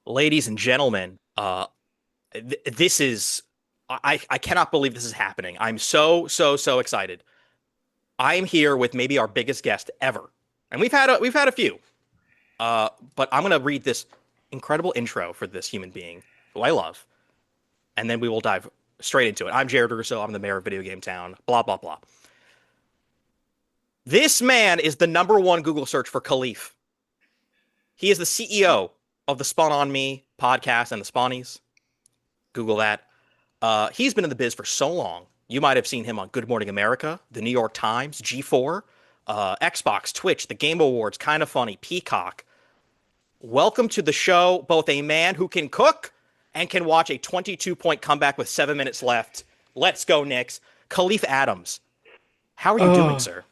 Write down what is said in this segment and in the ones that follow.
Ladies and gentlemen, this is I cannot believe this is happening. I'm so excited. I am here with maybe our biggest guest ever, and we've had a few. But I'm gonna read this incredible intro for this human being who I love, and then we will dive straight into it. I'm Jared Russo. I'm the mayor of Video Game Town. Blah blah blah. This man is the number one Google search for Kahlief. He is the CEO of the Spawn on Me podcast and the Spawnies. Google that. He's been in the biz for so long. You might have seen him on Good Morning America, The New York Times, G4, Xbox, Twitch, The Game Awards, Kind of Funny, Peacock. Welcome to the show, both a man who can cook and can watch a 22-point comeback with 7 minutes left. Let's go, Knicks. Kahlief Adams. How are you doing, Oh, sir?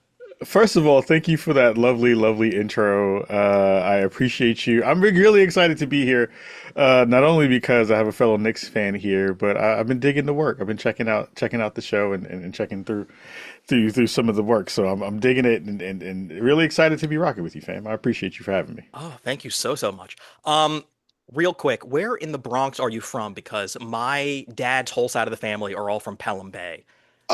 first of all, thank you for that lovely, lovely intro. I appreciate you. I'm really excited to be here, not only because I have a fellow Knicks fan here, but I've been digging the work. I've been checking out the show and checking through some of the work. So I'm digging it and really excited to be rocking with you, fam. I appreciate you for having me. Oh, thank you so much. Real quick, where in the Bronx are you from? Because my dad's whole side of the family are all from Pelham Bay.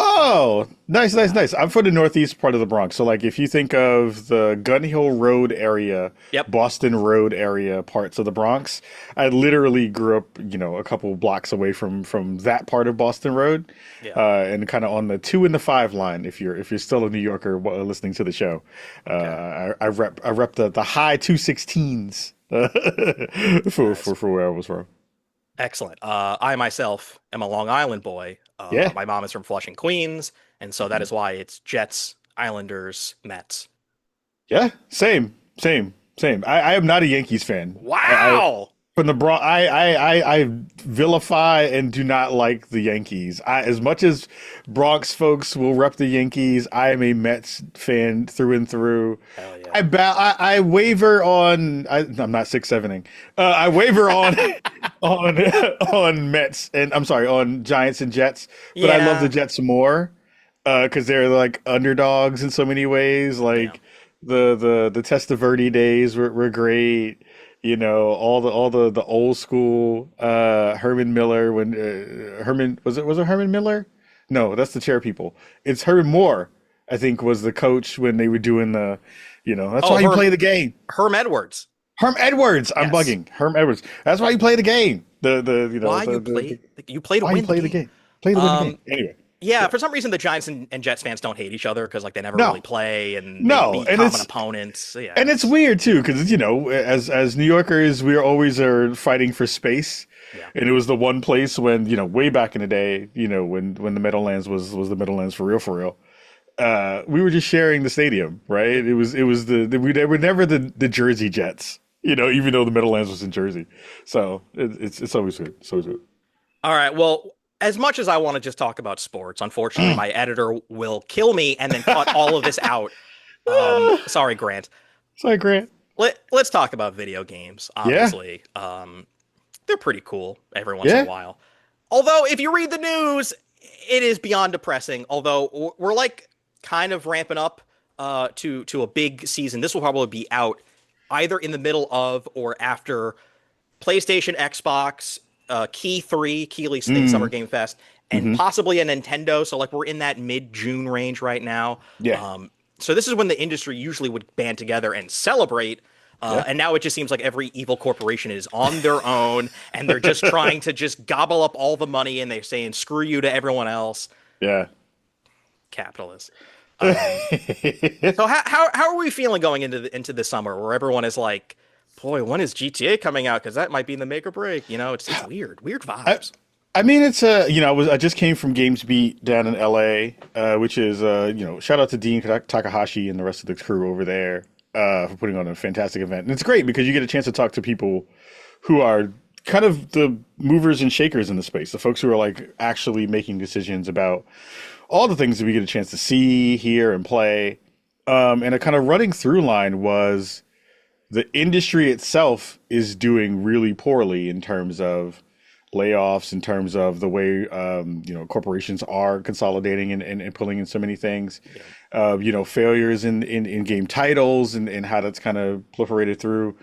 Oh, nice, nice, Yeah. nice. I'm from the northeast part of the Bronx. So, like, if you think of the Gun Hill Road area, Yep. Boston Road area parts of the Bronx, I literally grew up, a couple blocks away from that part of Boston Road, Yeah. and kind of on the 2 and the 5 line. If you're still a New Yorker listening to the show, Okay. I rep the high 216s for Nice. for where I was from. Excellent. I myself am a Long Island boy. Yeah. My mom is from Flushing, Queens, and so that is why it's Jets, Islanders, Mets. Yeah, same. I am not a Yankees fan. I Wow. from the Bronx. I vilify and do not like the Yankees. As much as Bronx folks will rep the Yankees, I am a Mets fan through and through. Hell I yeah. ba I waver on. I'm not 6-7ing. I waver on on on Mets and I'm sorry on Giants and Jets, but I love the Yeah. Jets more because they're like underdogs in so many ways. Yeah. Like the Testaverde days were great. All the old school Herman Miller when Herman was it Herman Miller? No, that's the chair people. It's Herman Moore, I think, was the coach when they were doing that's Oh, why you play the game. Herm Edwards. Herm Edwards, I'm Yes. bugging. Herm Edwards. That's why you play the game. Why you play to Why you win the play the game. game. Play to win the game. Um, Anyway, yeah, yeah. for some reason the Giants and Jets fans don't hate each other because like they never really No, play and they no, meet common opponents. So, yeah, and it's it's weird too because as New Yorkers we are always are fighting for space, yeah. and it was the one place when way back in the day when the Meadowlands was the Meadowlands for real. We were just sharing the stadium, right? It was they were never the Jersey Jets, even though the Meadowlands was in Jersey. So it's always good. It's always good. All right. Well, as much as I want to just talk about sports, unfortunately, my editor will kill me and then cut all of this out. Sorry, Grant. Sorry, Grant. Let's talk about video games. Yeah, Obviously, they're pretty cool every once in a yeah. while. Although, if you read the news, it is beyond depressing. Although we're like kind of ramping up to a big season. This will probably be out either in the middle of or after PlayStation, Xbox, Key 3, Keighley Summer Mm, Game Fest, and hmm. possibly a Nintendo. So, like, we're in that mid June range right now. Yeah, So, this is when the industry usually would band together and celebrate. yeah. And now it just seems like every evil corporation is on their own and they're just trying to just gobble up all the money and they're saying, screw you to everyone else. Yeah. Capitalists. So, how are we feeling going into the summer where everyone is like, boy, when is GTA coming out? Because that might be in the make or break. It's weird I vibes. I mean it's I just came from Games Beat down in LA, which is shout out to Dean Takahashi and the rest of the crew over there for putting on a fantastic event. And it's great because you get a chance to talk to people who are kind of the movers and shakers in the space, the folks who are like actually making decisions about all the things that we get a chance to see, hear, and play. And a kind of running through line was the industry itself is doing really poorly in terms of layoffs, in terms of the way corporations are consolidating and pulling in so many things, Yeah. failures in game titles and how that's kind of proliferated through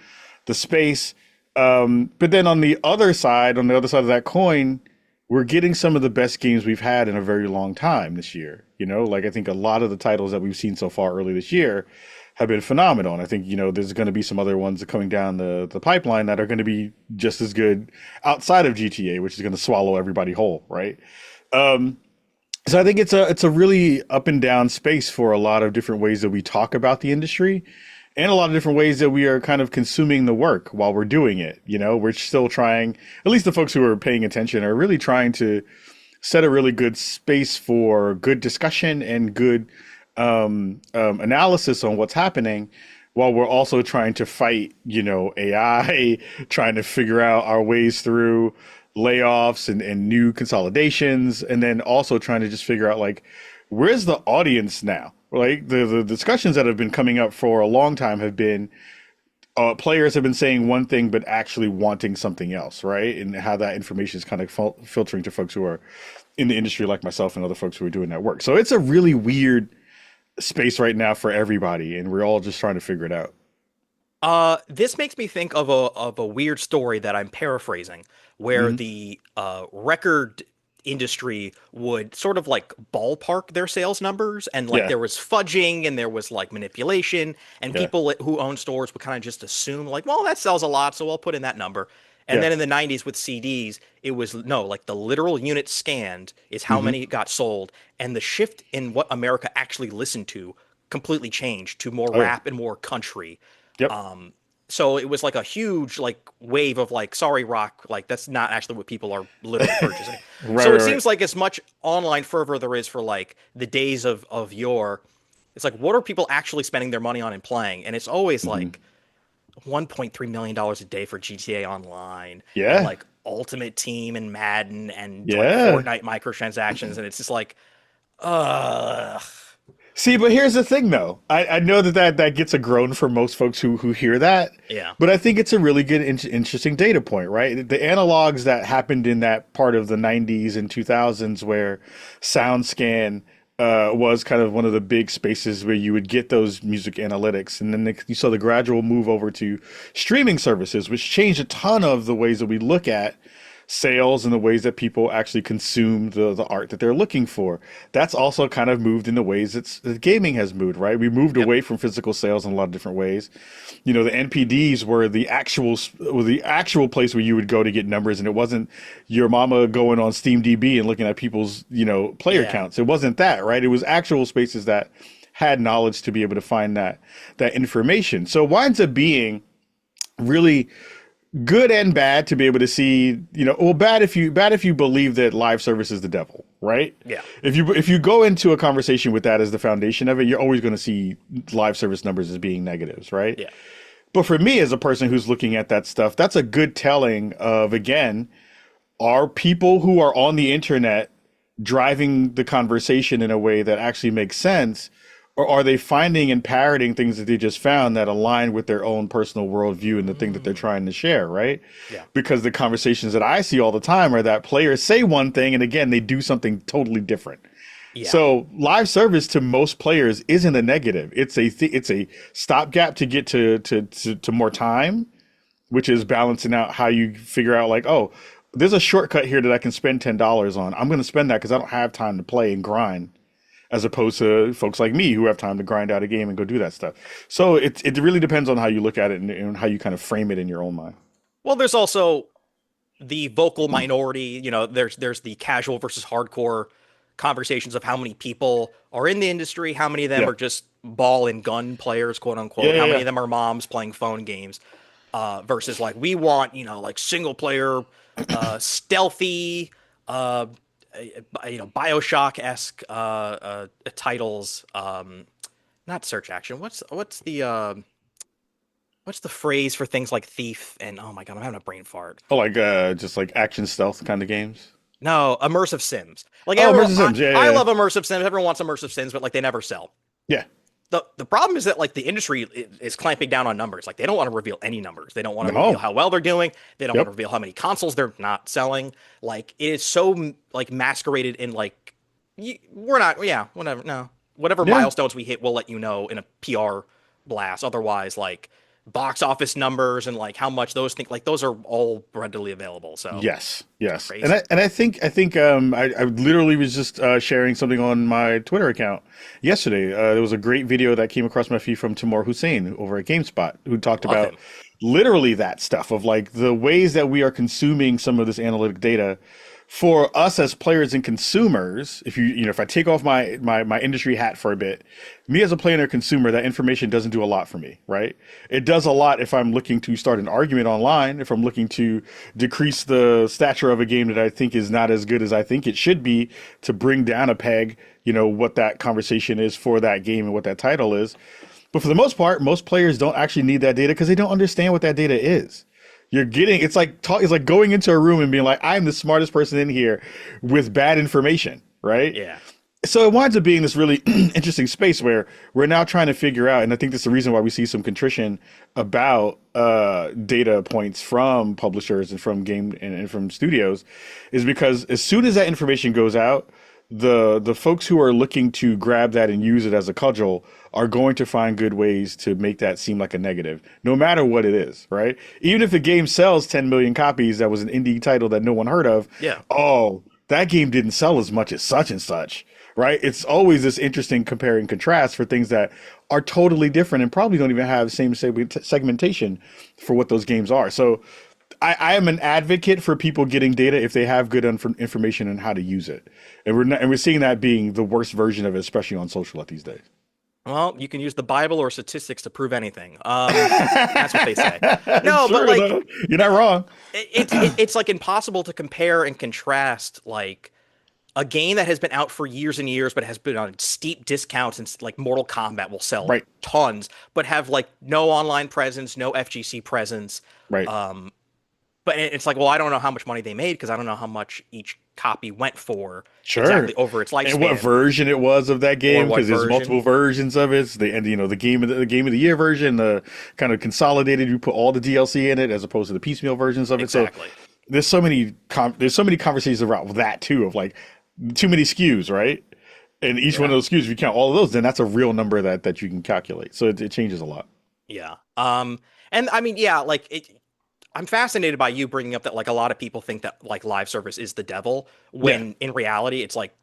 the space. But then on the other side of that coin, we're getting some of the best games we've had in a very long time this year. You know, like I think a lot of the titles that we've seen so far early this year have been phenomenal. And I think, there's going to be some other ones coming down the pipeline that are going to be just as good outside of GTA, which is going to swallow everybody whole, right? So I think it's a really up and down space for a lot of different ways that we talk about the industry and a lot of different ways that we are kind of consuming the work while we're doing it. We're still trying, at least the folks who are paying attention are really trying to set a really good space for good discussion and good analysis on what's happening while we're also trying to fight, AI, trying to figure out our ways through layoffs and new consolidations, and then also trying to just figure out like, where's the audience now? Like the discussions that have been coming up for a long time have been players have been saying one thing but actually wanting something else, right? And how that information is kind of filtering to folks who are in the industry like myself and other folks who are doing that work. So it's a really weird space right now for everybody, and we're all just trying to figure it out. This makes me think of a weird story that I'm paraphrasing, where Hmm. the record industry would sort of like ballpark their sales numbers, and like Yeah, there was fudging and there was like manipulation, and yeah, people who own stores would kind of just assume like, well, that sells a lot, so I'll put in that number. And yeah. then in the 90s with CDs, it was no, like the literal units scanned is how Hmm. many got sold, and the shift in what America actually listened to completely changed to more Oh yeah. rap and more country. Yep. So it was like a huge like wave of like, sorry, rock, like that's not actually what people are literally purchasing. Right, So it right, right. seems like as much online fervor there is for like the days of yore, it's like what are people actually spending their money on and playing? And it's always Hmm. like $1.3 million a day for GTA Online and Yeah, like Ultimate Team and Madden and like yeah. Fortnite microtransactions, and it's just like, ugh. See, but here's the thing, though. I know that gets a groan for most folks who hear that, Yeah. but I think it's a really good, interesting data point, right? The analogs that happened in that part of the 90s and 2000s where SoundScan was kind of one of the big spaces where you would get those music analytics. And then you saw the gradual move over to streaming services, which changed a ton of the ways that we look at sales and the ways that people actually consume the art that they're looking for. That's also kind of moved in the ways that gaming has moved, right? We moved Yep. away from physical sales in a lot of different ways. The NPDs were the actual place where you would go to get numbers, and it wasn't your mama going on SteamDB and looking at people's, player Yeah. counts. It wasn't that, right? It was actual spaces that had knowledge to be able to find that information. So it winds up being really good and bad to be able to see, well, bad if you believe that live service is the devil, right? Yeah. If you go into a conversation with that as the foundation of it, you're always going to see live service numbers as being negatives, right? Yeah. But for me as a person who's looking at that stuff, that's a good telling of, again, are people who are on the internet driving the conversation in a way that actually makes sense, or are they finding and parroting things that they just found that align with their own personal worldview and the thing that they're Mm. trying to share, right? Yeah. Because the conversations that I see all the time are that players say one thing and again they do something totally different. Yeah. So live service to most players isn't a negative. It's a stopgap to get to more time, which is balancing out how you figure out like, oh, there's a shortcut here that I can spend $10 on. I'm going to spend that because I don't have time to play and grind, as opposed to folks like me who have time to grind out a game and go do that stuff. So it really depends on how you look at it and how you kind of frame it in your own mind. Well, there's also the vocal minority. There's the casual versus hardcore conversations of how many people are in the industry, how many of them Yeah, are just ball and gun players, quote yeah, unquote, yeah, how many yeah. of them are moms playing phone games, versus like we want, like single player, stealthy, uh, Bioshock-esque titles. Not search action. What's the phrase for things like Thief and oh my god, I'm having a brain fart. Oh, like just like action stealth kind of games. No, immersive sims. Like Oh, everyone, Immersive Sims. Yeah, I yeah, love immersive sims. Everyone wants immersive sims, but like they never sell. yeah. The problem is that like the industry is clamping down on numbers. Like they don't want to reveal any numbers. They don't want Yeah. to reveal No. how well they're doing. They don't want to Yep. reveal how many consoles they're not selling. Like it is so like masqueraded in like we're not. Yeah, whatever. No, whatever Yeah. milestones we hit, we'll let you know in a PR blast. Otherwise, like box office numbers and like how much those things like those are all readily available. So Yes, yes, and crazy. I literally was just sharing something on my Twitter account yesterday. There was a great video that came across my feed from Timur Hussein over at GameSpot, who talked Love about him. literally that stuff of like the ways that we are consuming some of this analytic data for us as players and consumers. If if I take off my industry hat for a bit, me as a player and consumer, that information doesn't do a lot for me, right? It does a lot if I'm looking to start an argument online, if I'm looking to decrease the stature of a game that I think is not as good as I think it should be, to bring down a peg, what that conversation is for that game and what that title is. But for the most part, most players don't actually need that data because they don't understand what that data is. It's like going into a room and being like, I'm the smartest person in here with bad information, right? Yeah. So it winds up being this really interesting space where we're now trying to figure out, and I think that's the reason why we see some contrition about data points from publishers and from and from studios, is because as soon as that information goes out, the folks who are looking to grab that and use it as a cudgel are going to find good ways to make that seem like a negative, no matter what it is, right? Even if the game sells 10 million copies, that was an indie title that no one heard of. Yeah. Oh, that game didn't sell as much as such and such, right? It's always this interesting compare and contrast for things that are totally different and probably don't even have the same segmentation for what those games are. So I am an advocate for people getting data if they have good information on how to use it, and we're seeing that being the worst version of it, especially on social these days. Well, you can use the Bible or statistics to prove anything. That's what they say. No, Sure, but like though. You're not wrong. it's like impossible to compare and contrast like a game that has been out for years and years, but has been on steep discounts, and like Mortal Kombat will sell Right, tons, but have like no online presence, no FGC presence. right. But it's like, well, I don't know how much money they made because I don't know how much each copy went for Sure. exactly over its And what lifespan version it was of that or game, what because there's version. multiple versions of it. It's the game of the year version, the kind of consolidated. You put all the DLC in it as opposed to the piecemeal versions of it. So Exactly. there's so many conversations around that too, of like too many SKUs, right? And each one Yeah. of those SKUs, if you count all of those, then that's a real number that you can calculate. So it changes a lot. Yeah. And I mean, yeah, like I'm fascinated by you bringing up that like a lot of people think that like live service is the devil Yeah, when in reality it's like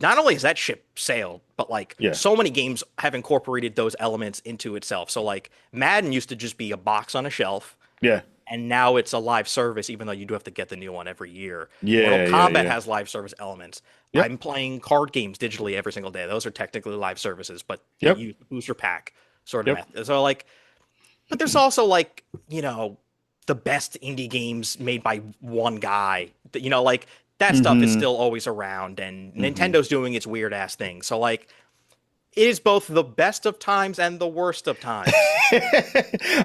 not only has that ship sailed, but like yeah, so many games have incorporated those elements into itself. So like Madden used to just be a box on a shelf, yeah, and now it's a live service, even though you do have to get the new one every year. Mortal yeah, yeah, Kombat yeah. has live service elements. Yep, I'm playing card games digitally every single day. Those are technically live services, but they yep, use the booster pack sort of yep. method. So like, but there's also like, the best indie games made by one guy. Like that stuff is Mm-hmm. still always around, and Mm-hmm. Nintendo's doing its weird ass thing. So like, it is both the best of times and the worst of times.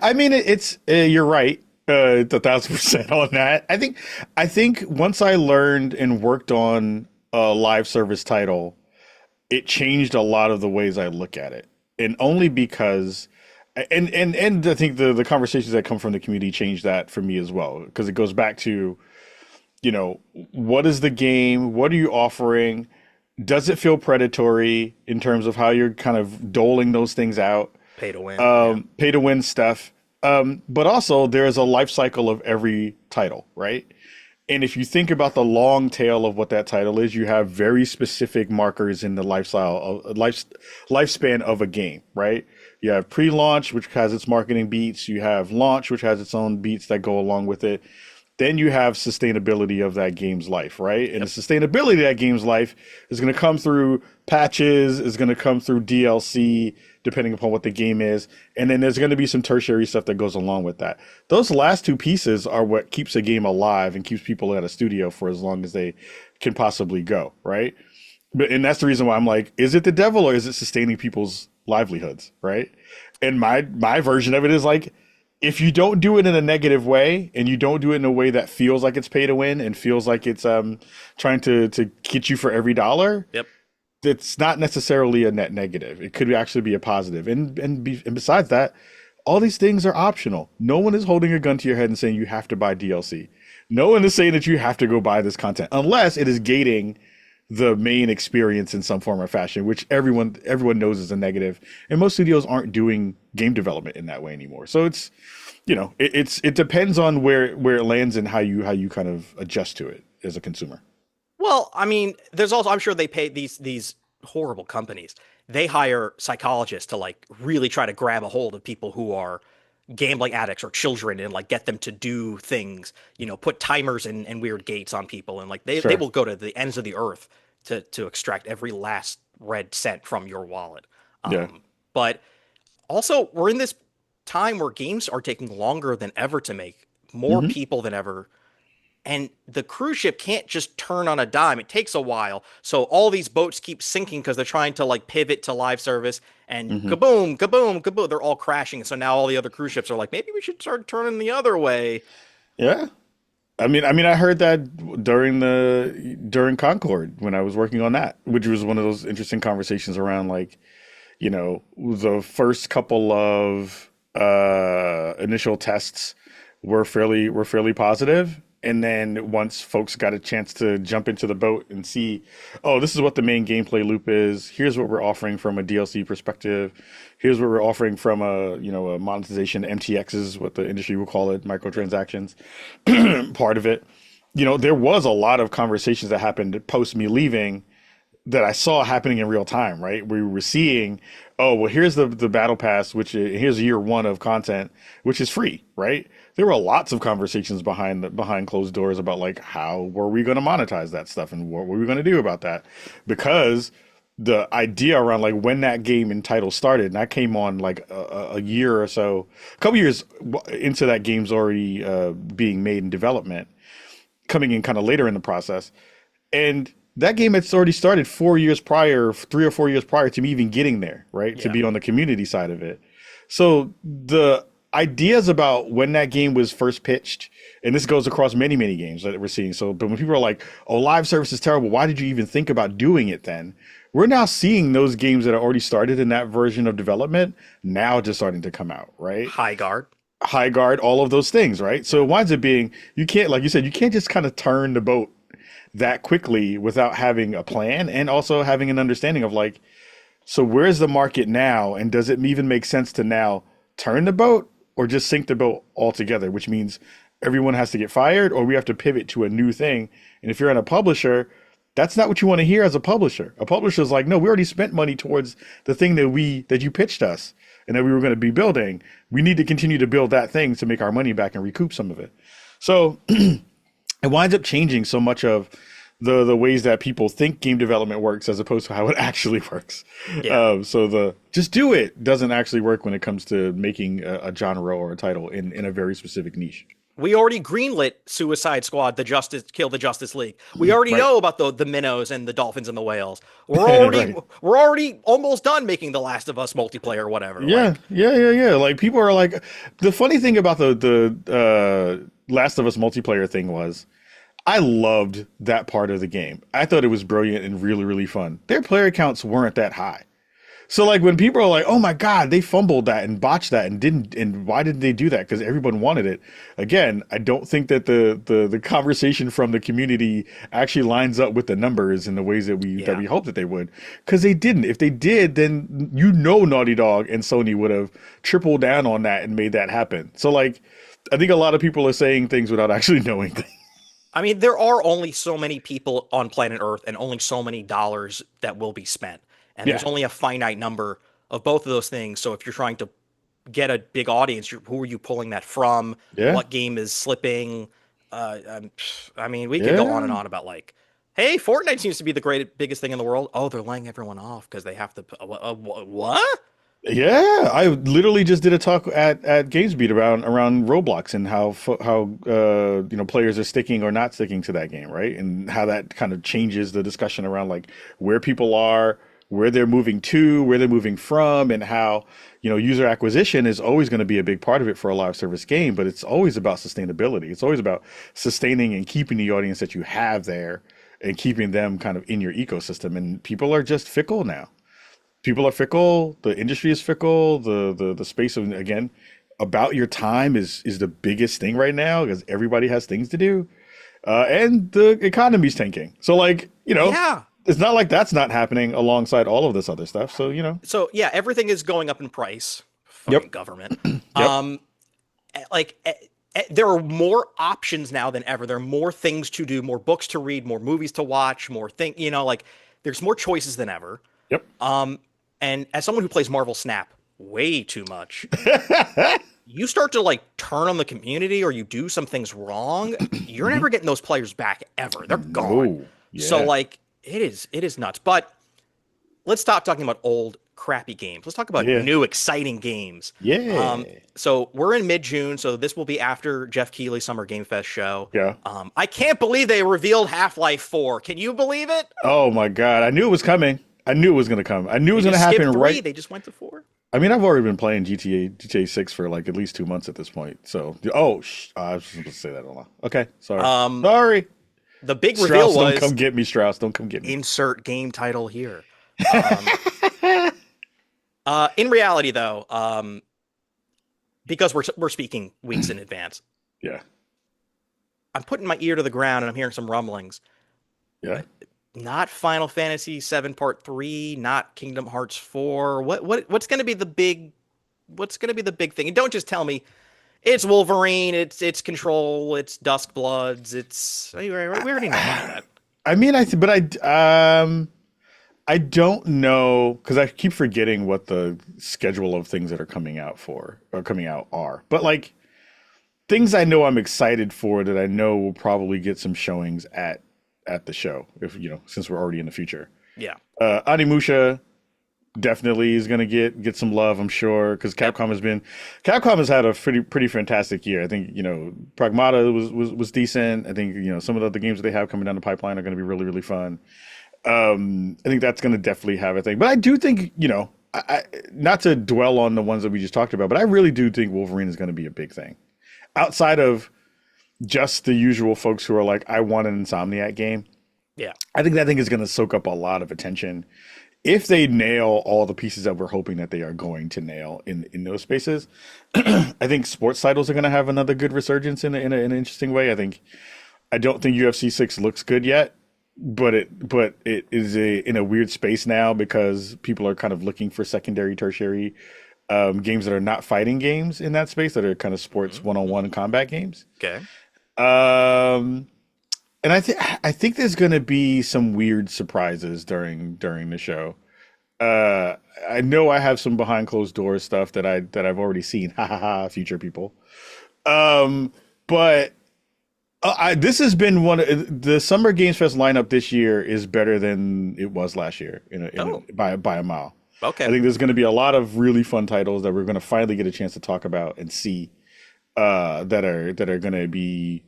I mean, it's you're right, 1,000% on that. I think once I learned and worked on a live service title, it changed a lot of the ways I look at it, and only because, and I think the conversations that come from the community changed that for me as well, because it goes back to, what is the game? What are you offering? Does it feel predatory in terms of how you're kind of doling those things out? Pay to win. Yeah. Pay to win stuff. But also there is a life cycle of every title, right? And if you think about the long tail of what that title is, you have very specific markers in the lifespan of a game, right? You have pre-launch, which has its marketing beats. You have launch, which has its own beats that go along with it. Then you have sustainability of that game's life, right? And the sustainability of that game's life is going to come through patches, is going to come through DLC, depending upon what the game is. And then there's going to be some tertiary stuff that goes along with that. Those last two pieces are what keeps a game alive and keeps people at a studio for as long as they can possibly go, right? And that's the reason why I'm like, is it the devil or is it sustaining people's livelihoods, right? And my version of it is like, if you don't do it in a negative way and you don't do it in a way that feels like it's pay to win and feels like it's trying to get you for every dollar, Yep. it's not necessarily a net negative. It could actually be a positive. And besides that, all these things are optional. No one is holding a gun to your head and saying you have to buy DLC. No one is saying that you have to go buy this content unless it is gating the main experience in some form or fashion, which everyone knows is a negative. And most studios aren't doing game development in that way anymore. So it's, it depends on where it lands and how you kind of adjust to it as a consumer. Well, I mean, there's also I'm sure they pay these horrible companies. They hire psychologists to like really try to grab a hold of people who are gambling addicts or children and like get them to do things, put timers and weird gates on people and like they Sure. will go to the ends of the earth to extract every last red cent from your wallet. Yeah. But also we're in this time where games are taking longer than ever to make, more Hmm. people than ever, and the cruise ship can't just turn on a dime. It takes a while. So all these boats keep sinking because they're trying to like pivot to live service and Hmm. kaboom, kaboom, kaboom. They're all crashing. So now all the other cruise ships are like, maybe we should start turning the other way. Yeah. I heard that during Concord when I was working on that, which was one of those interesting conversations around like, the first couple of initial tests were fairly positive, and then once folks got a chance to jump into the boat and see, oh, this is what the main gameplay loop is. Here's what we're offering from a DLC perspective. Here's what we're offering from a monetization. MTX is what the industry will call it, microtransactions. Part of it. There was a lot of conversations that happened post me leaving that I saw happening in real time, right? We were seeing, oh, well, here's the battle pass, here's year one of content, which is free, right? There were lots of conversations behind closed doors about like how were we going to monetize that stuff and what were we going to do about that, because the idea around like when that game and title started, and I came on like a year or so, a couple years into that game's already being made in development, coming in kind of later in the process. And that game had already started 4 years prior, 3 or 4 years prior to me even getting there, right? To Yeah. be on the community side of it. So the ideas about when that game was first pitched, and this goes across many, many games that we're seeing. So, but when people are like, oh, live service is terrible, why did you even think about doing it then? We're now seeing those games that are already started in that version of development now just starting to come out, right? High guard. High guard, all of those things, right? So Yeah. it winds up being, you can't, like you said, you can't just kind of turn the boat that quickly without having a plan and also having an understanding of like, so where's the market now? And does it even make sense to now turn the boat or just sink the boat altogether? Which means everyone has to get fired or we have to pivot to a new thing. And if you're in a publisher, that's not what you want to hear as a publisher. A publisher is like, no, we already spent money towards the thing that you pitched us and that we were going to be building. We need to continue to build that thing to make our money back and recoup some of it. So it winds up changing so much of the ways that people think game development works as opposed to how it actually works. Yeah. So the just do it doesn't actually work when it comes to making a genre or a title in a very specific niche. We already greenlit Suicide Squad, Kill the Justice League. We already Right. know about the minnows and the dolphins and the whales. We're already Right. we're already almost done making The Last of Us multiplayer or whatever. Yeah, Like, yeah, yeah, yeah. Like people are like, the funny thing about the Last of Us multiplayer thing was, I loved that part of the game. I thought it was brilliant and really, really fun. Their player counts weren't that high. So like when people are like, "Oh my God, they fumbled that and botched that and didn't," and why did they do that? Because everyone wanted it. Again, I don't think that the conversation from the community actually lines up with the numbers in the ways that we yeah. hope that they would. Because they didn't. If they did, then Naughty Dog and Sony would have tripled down on that and made that happen. So like, I think a lot of people are saying things without actually knowing things. I mean, there are only so many people on planet Earth and only so many dollars that will be spent. And there's Yeah, only a finite number of both of those things. So if you're trying to get a big audience, who are you pulling that from? yeah, What game is slipping? I mean, we could go on and yeah. on about like, hey, Fortnite seems to be the biggest thing in the world. Oh, they're laying everyone off because they have to. What? Yeah, I literally just did a talk at GamesBeat around Roblox and how players are sticking or not sticking to that game, right? And how that kind of changes the discussion around like where people are, where they're moving to, where they're moving from, and how user acquisition is always going to be a big part of it for a live service game, but it's always about sustainability. It's always about sustaining and keeping the audience that you have there and keeping them kind of in your ecosystem. And people are just fickle now. People are fickle. The industry is fickle. The space of, again, about your time is the biggest thing right now because everybody has things to do, and the economy's tanking. So like Yeah. it's not like that's not happening alongside all of this other stuff. So, So yeah, everything is going up in price. Fucking Yep. government. Yep. Um, there are more options now than ever. There are more things to do, more books to read, more movies to watch, more thing. Like there's more choices than ever. Yep. And as someone who plays Marvel Snap way too much, you start to like turn on the community or you do some things wrong, you're Mhm. never getting those players back ever. They're gone. No. So Yeah. like it is nuts. But let's stop talking about old crappy games. Let's talk about Yeah. new exciting games. Um, Yeah. so we're in mid-June, so this will be after Jeff Keighley's Summer Game Fest show. Yeah. I can't believe they revealed Half-Life 4. Can you believe it? Oh my God. I knew it was coming. I knew it was going to come. I knew it was They going to just skipped happen 3. right. They just went to 4. I mean, I've already been playing GTA 6 for like at least 2 months at this point. So, I was supposed to say that. Hold on. Okay. Sorry. Um, Sorry. the big Strauss, reveal don't was come get me, Strauss. Don't come get me. insert game title here. Um, in reality, though, because we're speaking weeks in advance, Yeah. I'm putting my ear to the ground and I'm hearing some rumblings. Yeah. Not Final Fantasy 7 Part 3, not Kingdom Hearts 4. What's going to be the big thing? And don't just tell me it's Wolverine, it's Control, it's Duskbloods, we already know about that. I mean, I don't know because I keep forgetting what the schedule of things that are coming out are. But like things I know I'm excited for that I know will probably get some showings at the show if since we're already in the future. Yeah. Animusha definitely is going to get some love, I'm sure, because Capcom has had a pretty fantastic year. I think Pragmata was decent. I think some of the other games that they have coming down the pipeline are going to be really really fun. I think that's going to definitely have a thing. But I do think I not to dwell on the ones that we just talked about, but I really do think Wolverine is going to be a big thing outside of just the usual folks who are like, I want an Insomniac game. Yeah. I think that thing is going to soak up a lot of attention if they nail all the pieces that we're hoping that they are going to nail in those spaces. I think sports titles are going to have another good resurgence in an interesting way. I don't think UFC 6 looks good yet, but it is in a weird space now because people are kind of looking for secondary, tertiary games that are not fighting games in that space, that are kind of sports one-on-one combat games. Okay. And I think there's going to be some weird surprises during the show. I know I have some behind closed doors stuff that I've already seen. Ha ha ha! Future people. But this has been the Summer Games Fest lineup this year is better than it was last year by a mile. Okay. I think there's going to be a lot of really fun titles that we're going to finally get a chance to talk about and see that are going to be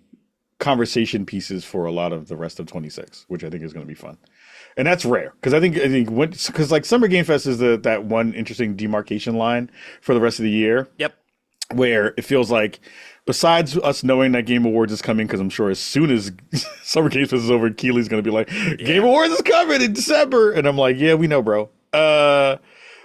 conversation pieces for a lot of the rest of 26, which I think is going to be fun. And that's rare because I think because like Summer Game Fest is that one interesting demarcation line for the rest of the year. Yep. Where it feels like, besides us knowing that Game Awards is coming, because I'm sure as soon as Summer Game Fest is over, Keeley's going to be like, Game Awards is coming in December. And I'm like, yeah, we know, bro. But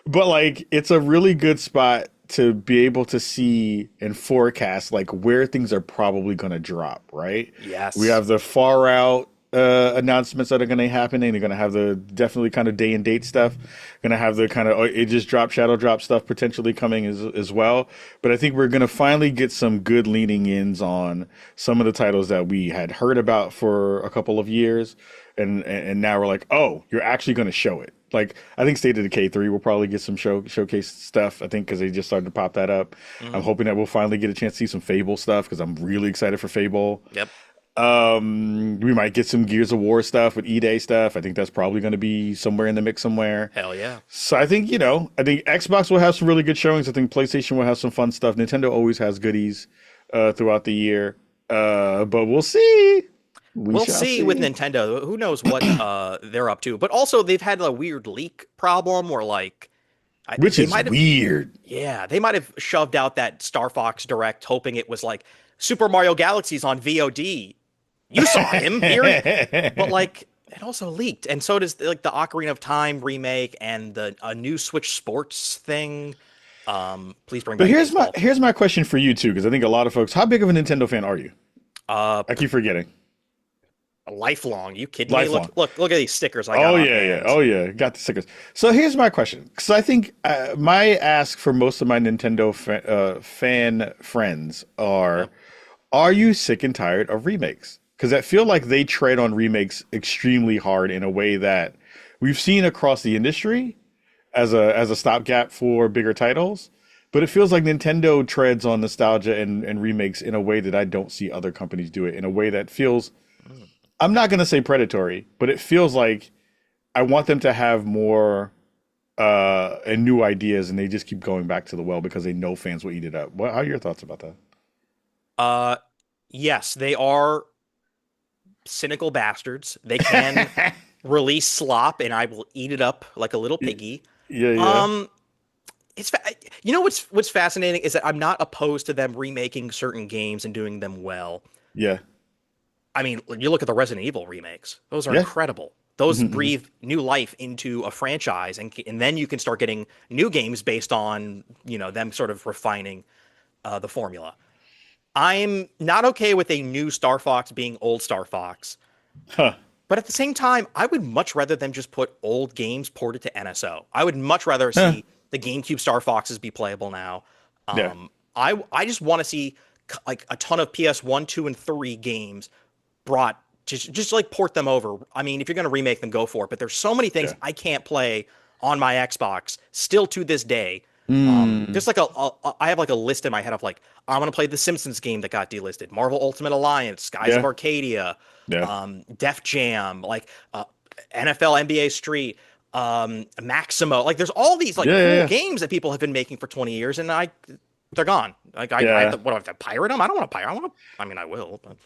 like, it's a really good spot to be able to see and forecast like where things are probably going to drop, right? Yes. We have the far out announcements that are going to happen, and you're going to have the definitely kind of day and date stuff. Going to have the kind of it just drop, shadow drop stuff potentially coming as well. But I think we're going to finally get some good leaning ins on some of the titles that we had heard about for a couple of years, and now we're like, oh, you're actually going to show it. Like, I think State of Decay 3 will probably get some showcase stuff, I think, because they just started to pop that up. I'm hoping that we'll finally get a chance to see some Fable stuff, because I'm really excited for Fable. Yep. We might get some Gears of War stuff with E-Day stuff. I think that's probably going to be somewhere in the mix somewhere. Hell yeah. So I think, I think Xbox will have some really good showings. I think PlayStation will have some fun stuff. Nintendo always has goodies throughout the year. But we'll see. We'll see with Nintendo. Who knows what they're up to. But also, they've had a weird leak problem where, like... Which is weird. Yeah, they might have shoved out that Star Fox Direct hoping it was like Super Mario Galaxy's on VOD. You saw him here. But, like, it also leaked. And so does, like, the Ocarina of Time remake and a new Switch Sports thing. Please bring back But here's my question for you, too, because I think a lot of folks... How big of a Nintendo fan are you? I keep forgetting. Lifelong. You kidding me? Lifelong. Look at these stickers I got Oh on yeah, yeah. hand. Oh yeah. Got the stickers. So here's my question, because I think my ask for most of my Nintendo fan friends Yep. are you sick and tired of remakes? Because I feel like they tread on remakes extremely hard in a way that we've seen across the industry as a stopgap for bigger titles. But it feels like Nintendo treads on nostalgia and remakes in a way that I don't see other companies do it. In a way that feels, Mm. I'm not going to say predatory, but it feels like I want them to have more and new ideas, and they just keep going back to the well because they know fans will eat it up. How are your thoughts about that? Uh, yes, they are cynical bastards. They can release slop, and I will eat it up like a little piggy. Yeah, yeah, Um, it's what's fascinating is that I'm not opposed to them remaking certain games and doing them well. yeah, I mean, you look at the Resident Evil remakes; those are yeah. incredible. Those Hmm. breathe new life into a franchise, and then you can start getting new games based on them sort of refining the formula. I'm not okay with a new Star Fox being old Star Fox, Huh. but at the same time, I would much rather them just put old games ported to NSO. I would much rather Huh. see the GameCube Star Foxes be playable now. Yeah, I just want to see like a ton of PS1, 2, and 3 games brought just like port them over. I mean, if you're going to remake them, go for it. But there's so many things yeah. I can't play on my Xbox still to this day. Mm, Just like I have like a list in my head of like I want to play the Simpsons game that got delisted, Marvel Ultimate Alliance, Skies of yeah, Arcadia, yeah, Def Jam, like NFL, NBA Street, Maximo. Like there's all these like yeah, yeah, cool yeah. games that people have been making for 20 years, and they're gone. Like I have Yeah. to, what do I have to pirate them? I don't want to pirate. I want to. I mean, I will, but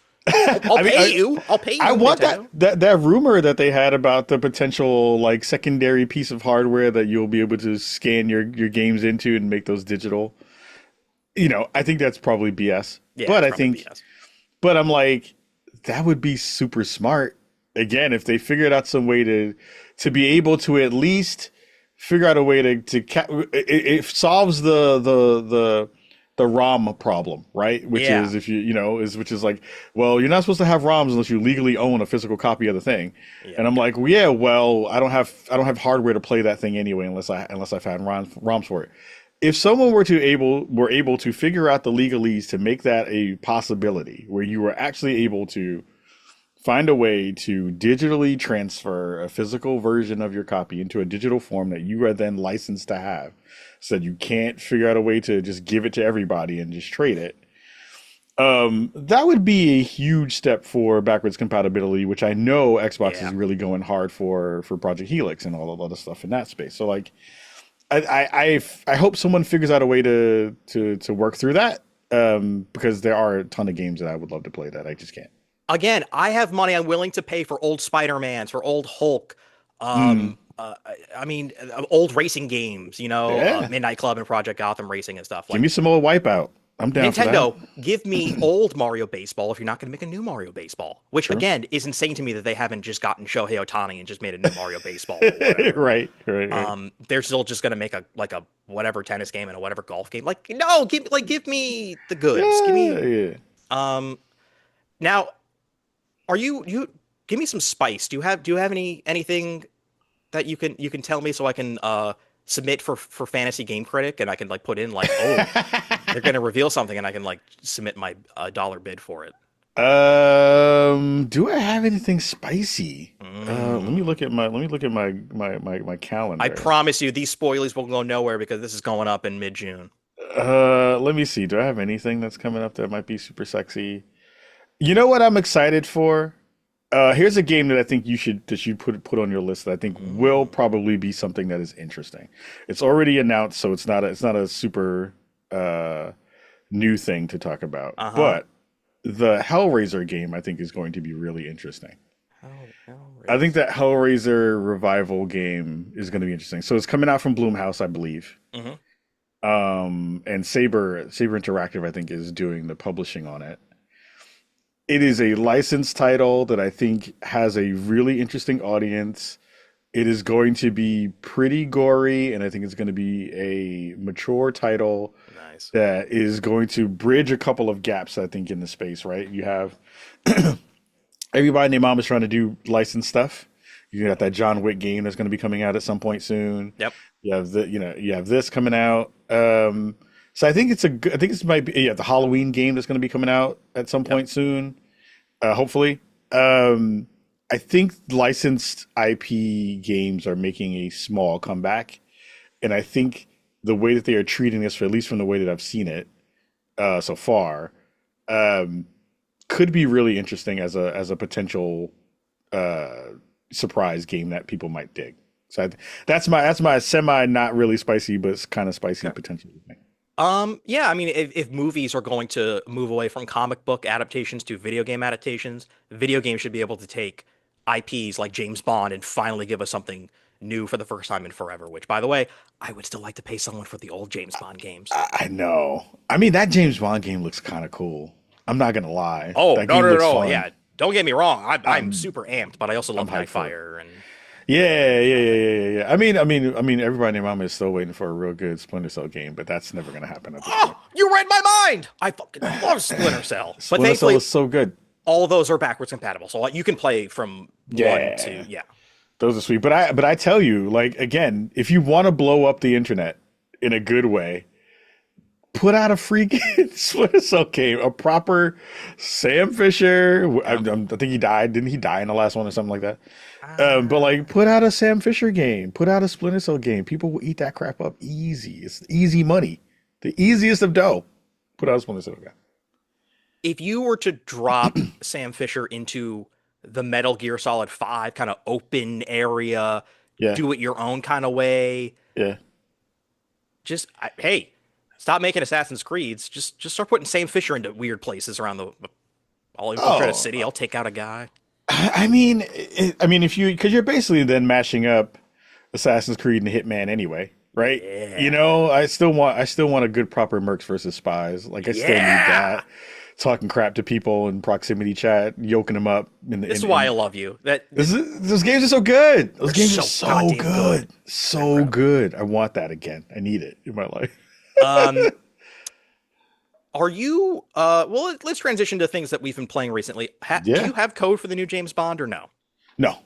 I'll I mean, pay you. I'll pay I you, want that, Nintendo. that rumor that they had about the potential like secondary piece of hardware that you'll be able to scan your games into and make those digital. I think that's probably BS. Yeah, But it's I probably think, BS. but I'm like, that would be super smart. Again, if they figured out some way to be able to at least figure out a way it solves the ROM problem, right? Which Yeah, is if which is like, well, you're not supposed to have ROMs unless you legally own a physical copy of the thing. yeah, And I'm like, well, yeah, well, I don't have hardware to play that thing anyway unless I've had ROMs for it. If someone were able to figure out the legalese to make that a possibility, where you were actually able to find a way to digitally transfer a physical version of your copy into a digital form that you are then licensed to have, so that you can't figure out a way to just give it to everybody and just trade it. That would be a huge step for backwards compatibility, which I know Xbox is yeah. really going hard for Project Helix and all of the other stuff in that space. So like, I hope someone figures out a way to work through that. Because there are a ton of games that I would love to play that I just can't. Again, I have money I'm willing to pay for old Spider-Mans, for old Hulk. Mm, I mean, old racing games. yeah. Midnight Club and Project Gotham Racing and stuff. Give Like me some old Wipeout. I'm down for that. Nintendo, give me old Mario Baseball if you're not going to make a new Mario Baseball. Which True. again is insane to me that they haven't just gotten Shohei Ohtani and just made a new Mario Baseball or whatever. Right, right, right. They're still just gonna make a whatever tennis game and a whatever golf game. Like, no, give me the goods. Give Yeah, me yeah. um now are you give me some spice. Do you have anything that you can tell me so I can submit for Fantasy Game Critic and I can like put in like, oh, they're gonna reveal something and I can like submit my dollar bid for it. Do I have anything spicy? Mm. Let me look at my I calendar. promise you these spoilers will go nowhere because this is going up in mid-June. Let me see. Do I have anything that's coming up that might be super sexy? You know what I'm excited for? Here's a game that I think you put on your list that I think will Mm. probably be something that is interesting. It's already announced, so it's not a super uh, new thing to talk about. Uh-huh. But the Hellraiser game I think is going to be really interesting. I think Hellraiser. that Hellraiser revival game is going to be interesting. So it's coming out from Bloomhouse, I believe. Hmm. And Saber Interactive, I think, is doing the publishing on it. It is a licensed title that I think has a really interesting audience. It is going to be pretty gory, and I think it's going to be a mature title Nice. that is going to bridge a couple of gaps, I think, in the space, right? You have everybody and their mom is trying to do licensed stuff. You got that John Wick game that's going to be coming out at some point soon. Yep. You have you have this coming out. So I think I think this might be the Halloween game that's going to be coming out at some Yep. point soon. Hopefully. I think licensed IP games are making a small comeback, and I think the way that they are treating this, for at least from the way that I've seen it so far, um, could be really interesting as a potential uh, surprise game that people might dig. So that's my semi not really spicy, but it's kind of spicy Okay. potential thing. Yeah, I mean, if movies are going to move away from comic book adaptations to video game adaptations, video games should be able to take IPs like James Bond and finally give us something new for the first time in forever, which, by the way, I would still like to pay someone for the old James Bond games. I know. I mean, that James Bond game looks kind of cool. I'm not gonna lie. Oh, That no, game no, no, looks no. fun. Yeah, don't get me wrong. I'm I'm super amped, but I also I'm love hyped for it. Nightfire and Yeah. I mean, everybody and their mama is still waiting for a real good Splinter Cell game, but that's never gonna happen at this point. oh, you read my mind. I fucking love Splinter Cell, but Splinter Cell thankfully is so good. all of those are backwards compatible, so you can play from one to Yeah, yeah. those are sweet. But I tell you, like again, if you want to blow up the internet in a good way, put out a freaking Splinter Cell game, a proper Sam Fisher. Yeah. I think he died. Didn't he die in the last one or something like that? But Uh, like, put out a Sam Fisher game. Put out a Splinter Cell game. People will eat that crap up easy. It's easy money. The easiest of dough. Put out a Splinter Cell game. if you were to drop Sam Fisher into the Metal Gear Solid 5 kind of open area, Yeah, do it your own kind of way, yeah. hey, stop making Assassin's Creeds. Just start putting Sam Fisher into weird places around the. I'll infiltrate a Oh, city. I'll take out a guy. I mean, if because you're basically then mashing up Assassin's Creed and Hitman anyway, right? You Yeah, know, I still want a good proper mercs versus spies. Like I still need yeah. that. Talking crap to people in proximity chat, yoking them up. This is why I love you. Those games are so good. Those They're games are so so goddamn good. good, They're so incredible. good. I want that again. I need it in my life. Um, are you? Well, let's transition to things that we've been playing recently. Do Yeah. you have code for the new James Bond or no? No,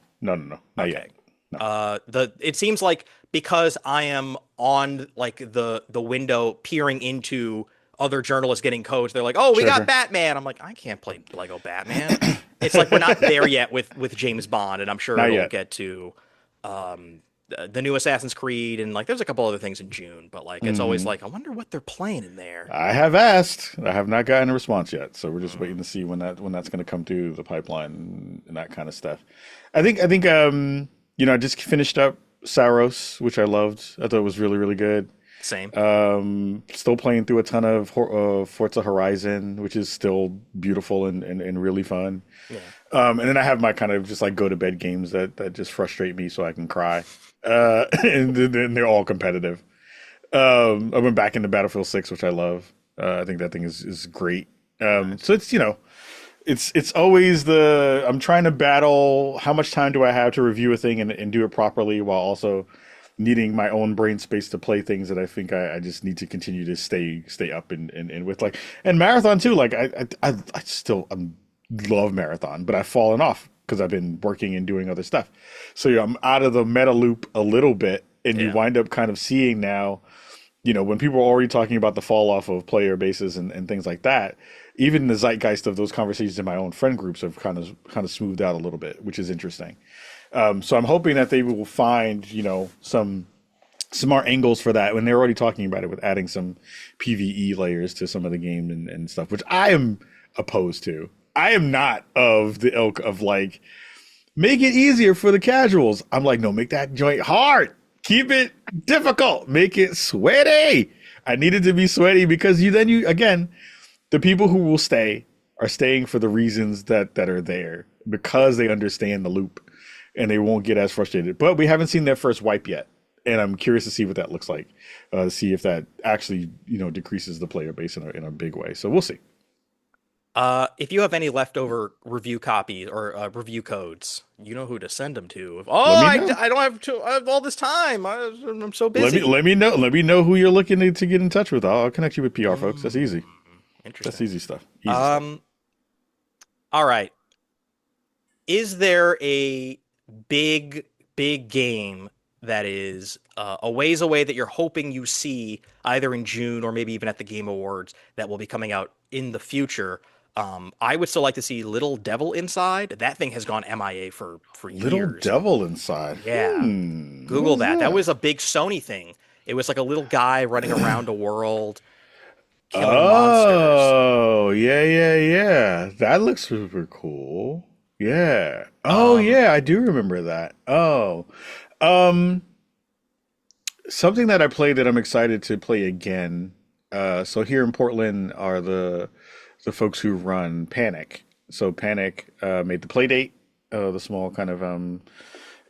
not yet. Okay. No. It seems like because I am on like the window peering into other journalists getting codes, they're like, "Oh, we Sure, got sure. Batman." I'm like, "I can't play Lego Batman." It's like we're not there yet with James Bond, and I'm sure Not it'll yet. get to the new Assassin's Creed and like there's a couple other things in June, but like it's always hmm like I wonder what they're playing in there. I have asked. I have not gotten a response yet, so we're just Mm, waiting to see when that's going to come through the pipeline and that kind of stuff. I think I just finished up Saros, which I loved. I thought it was really really good. same. Still playing through a ton of Forza Horizon, which is still beautiful and really fun. Yeah. And then I have my kind of just like go to bed games that just frustrate me so I can cry. And then they're all competitive. I went back into Battlefield 6, which I love. I think that thing is great. Nice. So it's always I'm trying to battle how much time do I have to review a thing and do it properly while also needing my own brain space to play things that I think I just need to continue to stay up and with like and marathon too. Like I still love marathon, but I've fallen off because I've been working and doing other stuff. So yeah, I'm out of the meta loop a little bit, and you Yeah. wind up kind of seeing now, when people are already talking about the fall off of player bases and things like that, even the zeitgeist of those conversations in my own friend groups have kind of smoothed out a little bit, which is interesting. So I'm hoping that they will find, some smart angles for that when they're already talking about it with adding some PvE layers to some of the game and stuff, which I am opposed to. I am not of the ilk of like, make it easier for the casuals. I'm like, no, make that joint hard. Keep it difficult. Make it sweaty. I need it to be sweaty because again, the people who will stay are staying for the reasons that are there because they understand the loop and they won't get as frustrated. But we haven't seen their first wipe yet. And I'm curious to see what that looks like, to see if that actually, decreases the player base in a big way. So we'll see. If you have any leftover review copies or review codes, you know who to send them to. Let me know. I don't I have all this time. I'm so Let me busy. let me know. Let me know who you're looking to get in touch with. I'll connect you with PR folks. That's easy. Mm, That's interesting. easy stuff. Easy stuff. Um, all right. is there a big, big game that is a ways away that you're hoping you see either in June or maybe even at the Game Awards that will be coming out in the future? I would still like to see Little Devil Inside. That thing has gone MIA for Little years. Devil Inside. Yeah, What Google is that. That that? was a big Sony thing. It was like a little guy running around a world killing monsters. Oh, yeah, yeah, yeah. That looks super cool. Yeah. Oh, Um, yeah, I do remember that. Oh. Um, Something that I played that I'm excited to play again. So here in Portland are the folks who run Panic. So Panic made the Playdate, the small kind of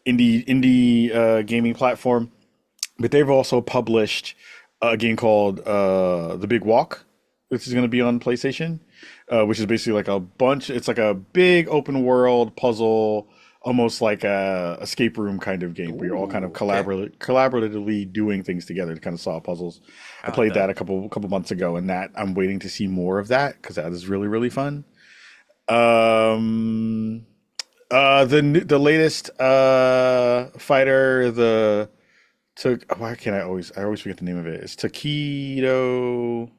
indie gaming platform. But they've also published a game called The Big Walk, which is going to be on PlayStation, which is basically like a bunch. It's like a big open world puzzle, almost like a escape room kind of game where you're all kind of ooh, okay. collaboratively doing things together to kind of solve puzzles. I I like played that. that a couple months ago, and that I'm waiting to see more of that because that is really really fun. Um, the latest fighter, the took why can't I always forget the name of it. It's Taquito,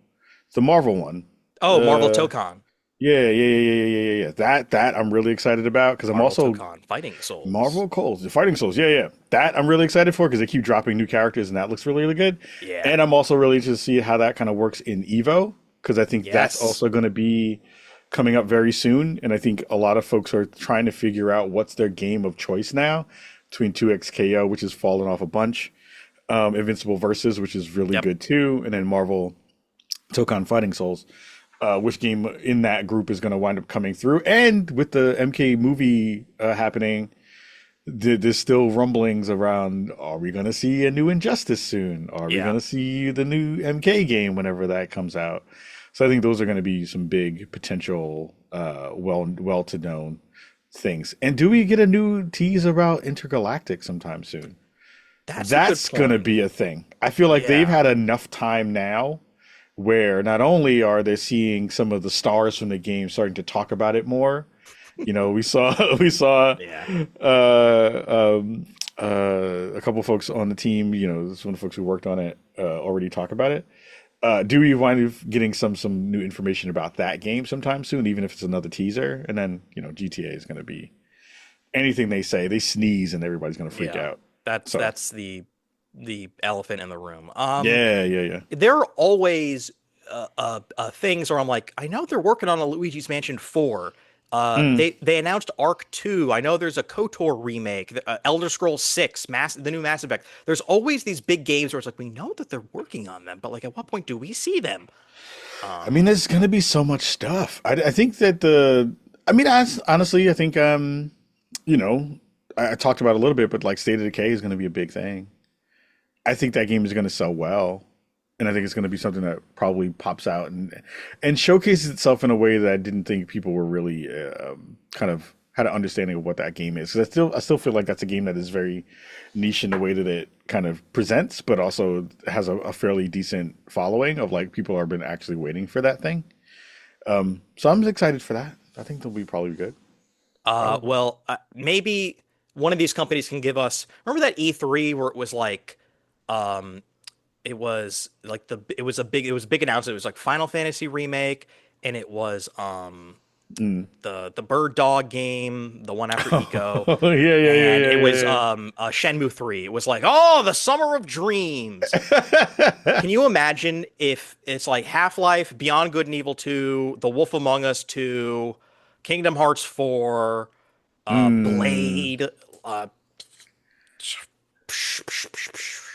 the Marvel one. Oh, Marvel Uh Tokon. yeah. That I'm really excited about because I'm Marvel also Tokon. Fighting Souls. Marvel Coles, the Fighting Souls. Yeah. That I'm really excited for because they keep dropping new characters and that looks really really good. Yeah. And I'm also really interested to see how that kind of works in Evo because I think that's Yes. also going to be coming up very soon. And I think a lot of folks are trying to figure out what's their game of choice now between 2XKO, which has fallen off a bunch, Invincible Versus, which is really Yep. good too, and then Marvel Tokon Fighting Souls. Which game in that group is going to wind up coming through? And with the MK movie happening, there's still rumblings around: Are we going to see a new Injustice soon? Are we Yeah. going to see the new MK game whenever that comes out? So I think those are going to be some big potential, well to known things. And do we get a new tease about Intergalactic sometime soon? That's a good That's going to point. be a thing. I feel like they've Yeah. had enough time now where not only are they seeing some of the stars from the game starting to talk about it more, we saw we saw Yeah. a couple folks on the team, some of the folks who worked on it already talk about it. Do we wind up getting some new information about that game sometime soon, even if it's another teaser? And then GTA is going to be anything they say. They sneeze and everybody's going to freak Yeah. out. That's So that's the elephant in the room. yeah. There are always things where I'm like, I know they're working on a Luigi's Mansion 4. Mm. They announced Arc 2. I know there's a KOTOR remake, Elder Scrolls 6, the new Mass Effect. There's always these big games where it's like we know that they're working on them, but like at what point do we see them? I mean, Um, there's going to be so much stuff. I think that I mean, honestly, I think, you know, I talked about it a little bit, but like State of Decay is going to be a big thing. I think that game is going to sell well, and I think it's going to be something that probably pops out and showcases itself in a way that I didn't think people were really kind of had an understanding of what that game is. Because I still feel like that's a game that is very niche in the way that it kind of presents, but also has a fairly decent following of like people have been actually waiting for that thing. So I'm excited for that. I think they'll be probably good. Probably. well, maybe one of these companies can give us. Remember that E3 where it was like, um, it was like it was a big announcement. It was like Final Fantasy remake, and it was Mm. the bird dog game, the one after Eco, and it was Yeah. Shenmue 3. It was like, oh, the summer of dreams. Can you imagine if it's like Half-Life, Beyond Good and Evil 2, The Wolf Among Us 2, Kingdom Hearts 4, Mm. Blade,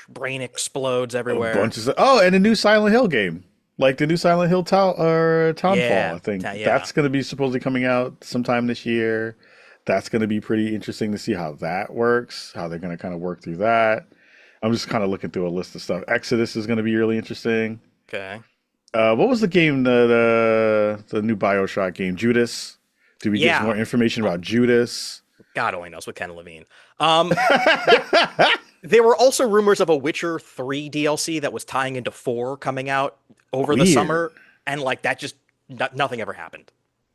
brain explodes A everywhere. bunch of stuff. Oh, and a new Silent Hill game, like the new Silent Hill Townfall. Yeah, I think yeah. that's going to be supposedly coming out sometime this year. That's going to be pretty interesting to see how that works, how they're going to kind of work through that. I'm just kind of looking through a list of stuff. Exodus is going to be really interesting. Okay. What was the game? The new BioShock game, Judas. Do we get some Yeah. more information about Judas? God only knows with Ken Levine. There, there were also rumors of a Witcher 3 DLC that was tying into 4 coming out over the Weird. summer, and like that just nothing ever happened.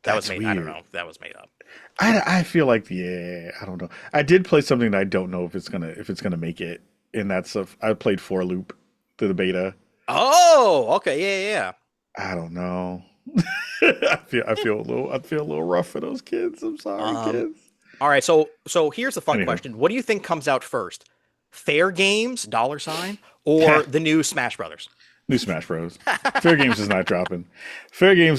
That was That's made. I don't weird. know. That was made up. I feel like, yeah, I don't know. I did play something that I don't know if it's gonna make it, and that's I played For Loop through the beta. Oh, okay, yeah, yeah. I don't know. I feel a little rough for those kids. I'm sorry, Yeah. kids. All right. So here's a fun Anywho, question. What do you think comes out first? Fair Games dollar sign or the new Smash Brothers? new Smash Bros. Fair Games is not dropping. Fair game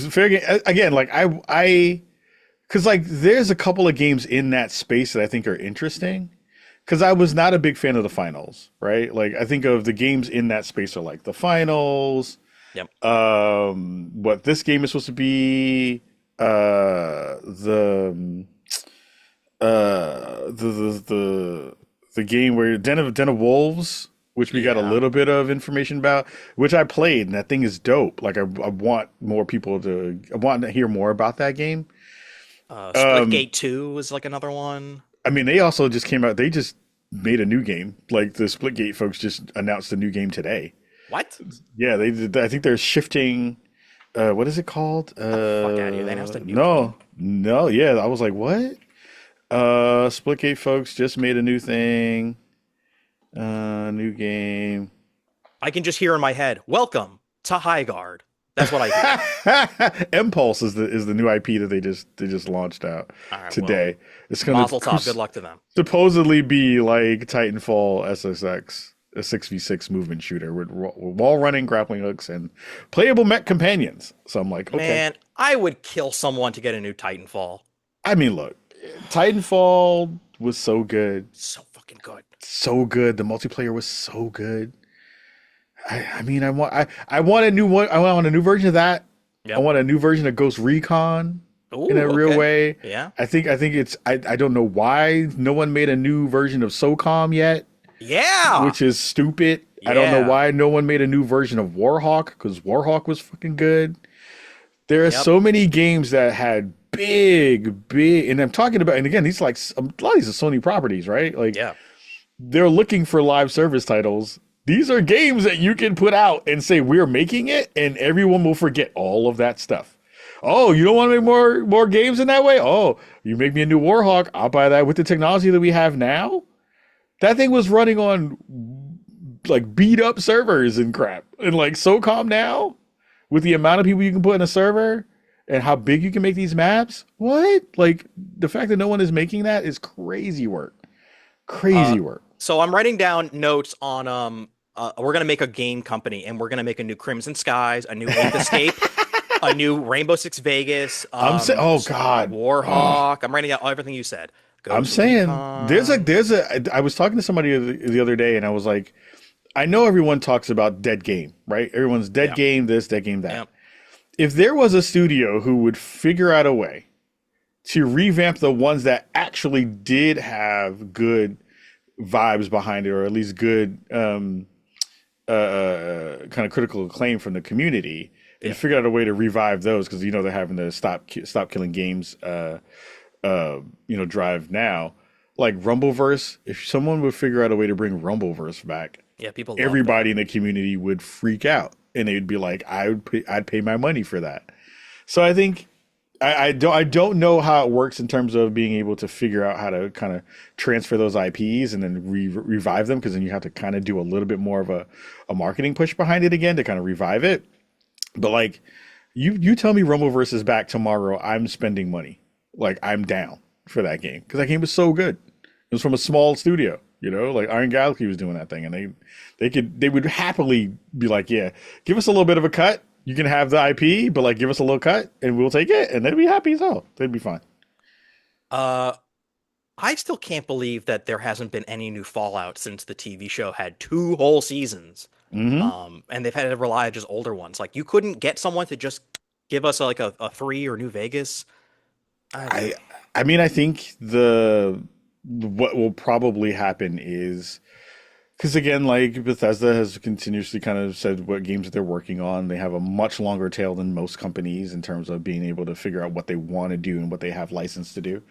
again. Like because like there's a couple of games in that space that I think are interesting. Because I was not a big fan of the finals, right? Like I think of the games in that space are like the finals. Yep. What this game is supposed to be, the the game where Den of Wolves, which we got a Yeah. little bit of information about, which I played, and that thing is dope. Like I want more people to, I want to hear more about that game. Um, Splitgate 2 is like another one. I mean, they also just came out. They just made a new game. Like the Splitgate folks just announced a new game today. What? Yeah, they did. I think they're shifting. What is it called? The fuck out of here. They announced a new game. No, no. Yeah, I was like, what? Splitgate folks just made a new thing. New game. I can just hear in my head, welcome to High Guard. That's what I hear. Impulse is the new IP that they just launched out All right, well, today. It's gonna Mazel tov. Good luck to them. supposedly be like Titanfall SSX, a 6v6 movement shooter with wall running, grappling hooks, and playable mech companions. So I'm like, okay. Man, I would kill someone to get a new Titanfall. I mean, look, Titanfall was so good, So fucking good. so good. The multiplayer was so good. I mean, I want a new one. I want a new version of that. I Yep. want a new version of Ghost Recon Ooh, in a real okay. way. Yeah. I think it's I don't know why no one made a new version of SOCOM yet, Yeah. which is stupid. I don't know Yeah. why no one made a new version of Warhawk because Warhawk was fucking good. There are Yep. so many games that had big, and I'm talking about, and again, these like a lot of these are Sony properties, right? Like Yeah. they're looking for live service titles. These are games that you can put out and say we're making it, and everyone will forget all of that stuff. Oh, you don't want to make more games in that way? Oh, you make me a new Warhawk, I'll buy that with the technology that we have now. That thing was running on like beat up servers and crap. And like SOCOM now, with the amount of people you can put in a server and how big you can make these maps, what? Like the fact that no one is making that is crazy work. Uh, Crazy work. so I'm writing down notes on we're gonna make a game company and we're gonna make a new Crimson Skies, a new Ape Escape, a new Rainbow Six Vegas, I'm saying, oh God, oh, Warhawk. I'm writing out everything you said. I'm Ghost saying Recon. there's a. I was talking to somebody the other day, and I was like, I know everyone talks about dead game, right? Everyone's dead Yeah. game this, dead game that. Yeah. If there was a studio who would figure out a way to revamp the ones that actually did have good vibes behind it, or at least good kind of critical acclaim from the community, and Yeah. figure out a way to revive those because you know they're having to stop killing games, drive now. Like Rumbleverse, if someone would figure out a way to bring Rumbleverse back, Yeah, people love that. everybody in the community would freak out, and they'd be like, I'd pay my money for that." So I think I don't know how it works in terms of being able to figure out how to kind of transfer those IPs and then revive them because then you have to kind of do a little bit more of a marketing push behind it again to kind of revive it. But like you tell me Rumbleverse is back tomorrow, I'm spending money. Like I'm down for that game because that game was so good. It was from a small studio, like Iron Galaxy was doing that thing, and they would happily be like, yeah, give us a little bit of a cut. You can have the IP, but like give us a little cut and we'll take it, and they'd be happy as hell. They'd be fine. Uh, I still can't believe that there hasn't been any new Fallout since the TV show had 2 whole seasons. Hmm. And they've had to rely on just older ones. Like you couldn't get someone to just give us like a 3 or New Vegas. I I mean I think the what will probably happen is because again, like Bethesda has continuously kind of said what games that they're working on. They have a much longer tail than most companies in terms of being able to figure out what they want to do and what they have license to do.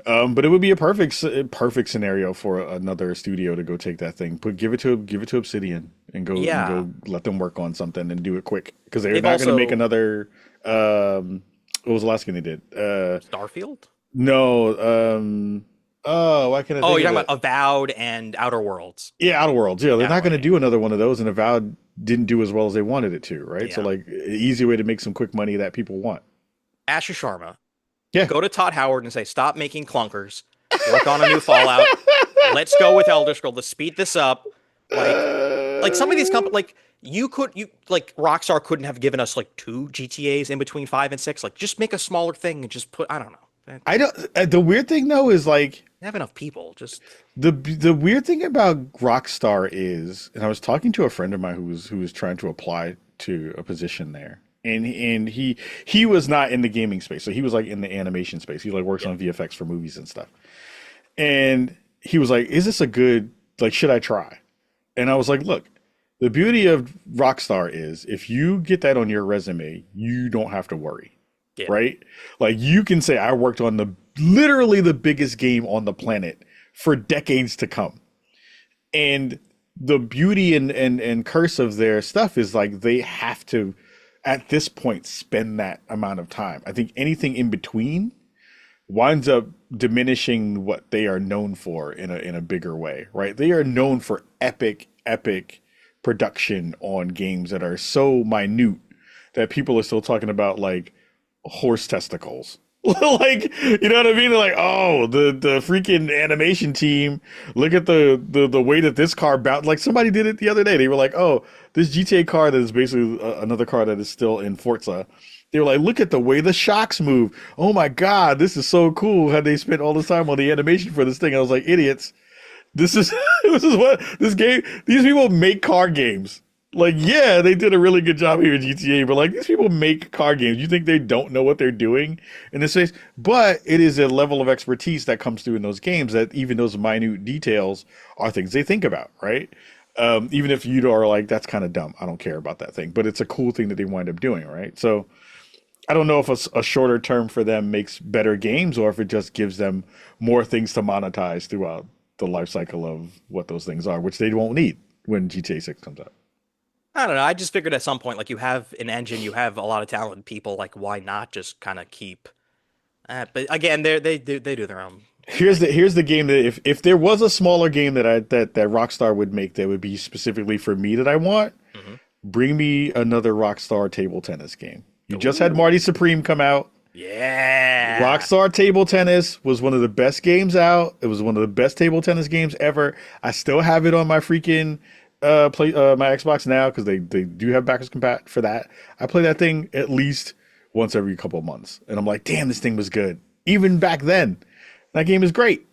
But it would be a perfect scenario for another studio to go take that thing, give it to Obsidian Yeah, and go let them work on something and do it quick because they're they've not going to make also another What was the last game they did? Starfield? No. Oh, why can't I Oh, think you're of talking it? about Avowed and Outer Worlds. Yeah, Outer Worlds. Yeah, they're Outer not going Worlds, to do another one of those, and Avowed didn't do as well as they wanted it to, right? So, yeah. like, easy way to make some quick money that people want. Asher Sharma, Yeah. go to Todd Howard and say, stop making clunkers. Work on a new Fallout. Let's go with Elder Scrolls. Let's speed this up. Like some of these companies, like you like Rockstar couldn't have given us like two GTAs in between 5 and 6. Like just make a smaller thing and just put. I don't know. I don't. The weird thing though is like They have enough people. Just the weird thing about Rockstar is, and I was talking to a friend of mine who was trying to apply to a position there, and he was not in the gaming space, so he was like in the animation space. He like works yeah, on VFX for movies and stuff, and he was like, "Is this a good like? Should I try?" And I was like, "Look, the beauty of Rockstar is if you get that on your resume, you don't have to worry." yeah, Right? Like you can say I worked on the literally the biggest game on the planet for decades to come. And the beauty and curse of their stuff is like they have to at this point spend that amount of time. I think anything in between winds up diminishing what they are known for in a bigger way, right? They are known for epic production on games that are so minute that people are still talking about like horse testicles. Like, you know what I mean? They're like, oh, the freaking animation team, look at the way that this car bounced. Like somebody did it the other day. They were like, oh, this GTA car that is basically another car that is still in Forza. They were like, look at the way the shocks move. Oh my God, this is so cool. Had they spent all this time on the animation for this thing? I was like, idiots. This is this is what this game. These people make car games. Like, yeah, they did a really good job here in GTA, but like these people make car games. You think they don't know what they're doing in this space? But it is a level of expertise that comes through in those games that even those minute details are things they think about, right? Even if you are like, that's kind of dumb. I don't care about that thing, but it's a cool thing that they wind up doing, right? So I don't know if a shorter term for them makes better games or if it just gives them more things to monetize throughout the life cycle of what those things are, which they won't need when GTA 6 comes out. I don't know. I just figured at some point, like you have an engine, you have a lot of talented people. Like why not just kind of keep? But again, they do their own thing. Here's the game that if there was a smaller game that Rockstar would make that would be specifically for me that I want, Hmm. bring me another Rockstar table tennis game. You just had Ooh, Marty Supreme come out. yeah. Rockstar Table Tennis was one of the best games out. It was one of the best table tennis games ever. I still have it on my freaking my Xbox now because they do have backwards compat for that. I play that thing at least once every couple of months, and I'm like, damn, this thing was good. Even back then, that game is great.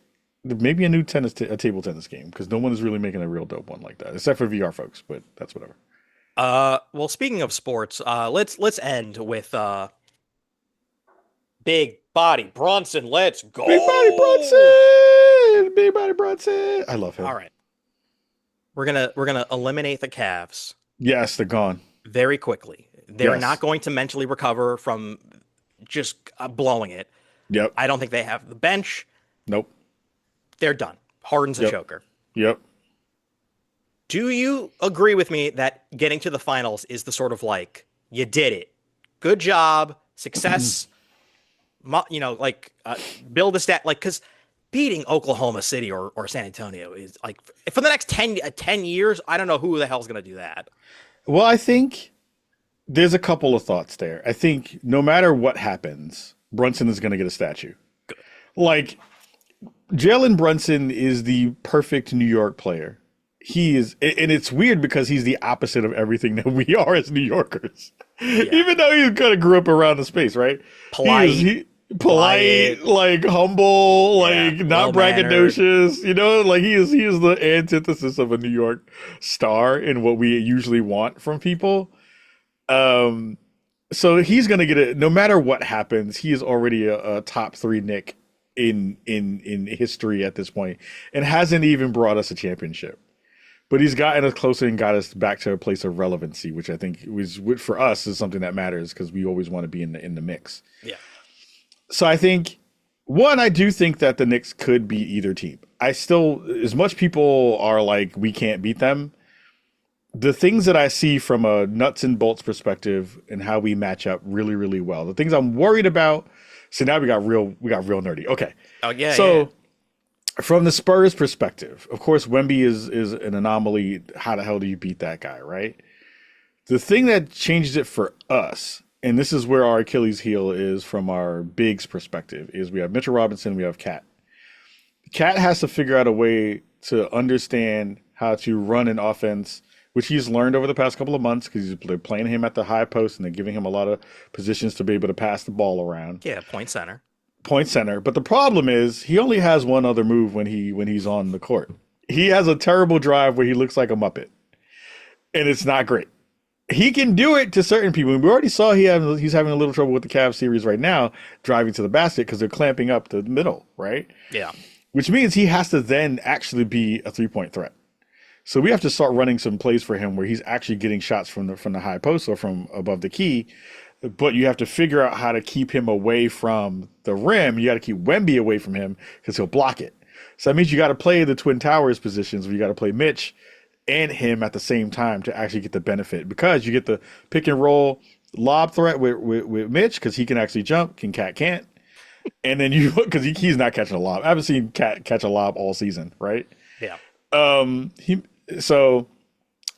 Maybe a new a table tennis game because no one is really making a real dope one like that, except for VR folks. But that's whatever. Well, speaking of sports, let's end with Big Body Bronson. Let's Big Body go. Bronson, Big Body Bronson. I love All him. right. We're gonna eliminate the Cavs Yes, they're gone. very quickly. They're not Yes. going to mentally recover from just blowing it. Yep. I don't think they have the bench. Nope. They're done. Harden's a Yep. choker. Yep. Do you agree with me that getting to the finals is the sort of like you did it, good job, success? Like build a stat like because beating Oklahoma City or San Antonio is like for the next 10 years. I don't know who the hell's gonna do that. Well, I think there's a couple of thoughts there. I think no matter what happens, Brunson is going to get a statue. Like Jalen Brunson is the perfect New York player. He is, and it's weird because he's the opposite of everything that we are as New Yorkers. Yeah, Even though he kind of grew up around the space, right? polite, Polite, quiet, like humble, yeah, like not well mannered. braggadocious. You know, like he is the antithesis of a New York star in what we usually want from people. Um, so he's gonna get it no matter what happens. He is already a top three Nick in history at this point, and hasn't even brought us a championship. But he's gotten us closer and got us back to a place of relevancy, which I think was for us is something that matters because we always want to be in the mix. Yeah, So I think one, I do think that the Knicks could beat either team. I still, as much people are like we can't beat them. the things that I see from a nuts and bolts perspective and how we match up really, really well. The things I'm worried about. So now we got real nerdy. Okay. Oh yeah, yeah. So from the Spurs perspective, of course, Wemby is an anomaly. How the hell do you beat that guy, right? The thing that changes it for us, and this is where our Achilles heel is from our bigs perspective, is we have Mitchell Robinson, we have Cat. Cat has to figure out a way to understand how to run an offense, which he's learned over the past couple of months because they're playing him at the high post and they're giving him a lot of positions to be able to pass the ball around. Yeah, point center. Point center. But the problem is he only has one other move when he's on the court. He has a terrible drive where he looks like a Muppet. And it's not great. He can do it to certain people. We already saw he's having a little trouble with the Cavs series right now, driving to the basket because they're clamping up the middle, right? Yeah. Which means he has to then actually be a three-point threat. So we have to start running some plays for him where he's actually getting shots from the high post or from above the key. But you have to figure out how to keep him away from the rim. You got to keep Wemby away from him because he'll block it. So that means you got to play the Twin Towers positions where you got to play Mitch and him at the same time to actually get the benefit, because you get the pick and roll lob threat with Mitch because he can actually jump, Cat can't. And then because he's not catching a lob. I haven't seen Cat catch a lob all season, right? Yeah. So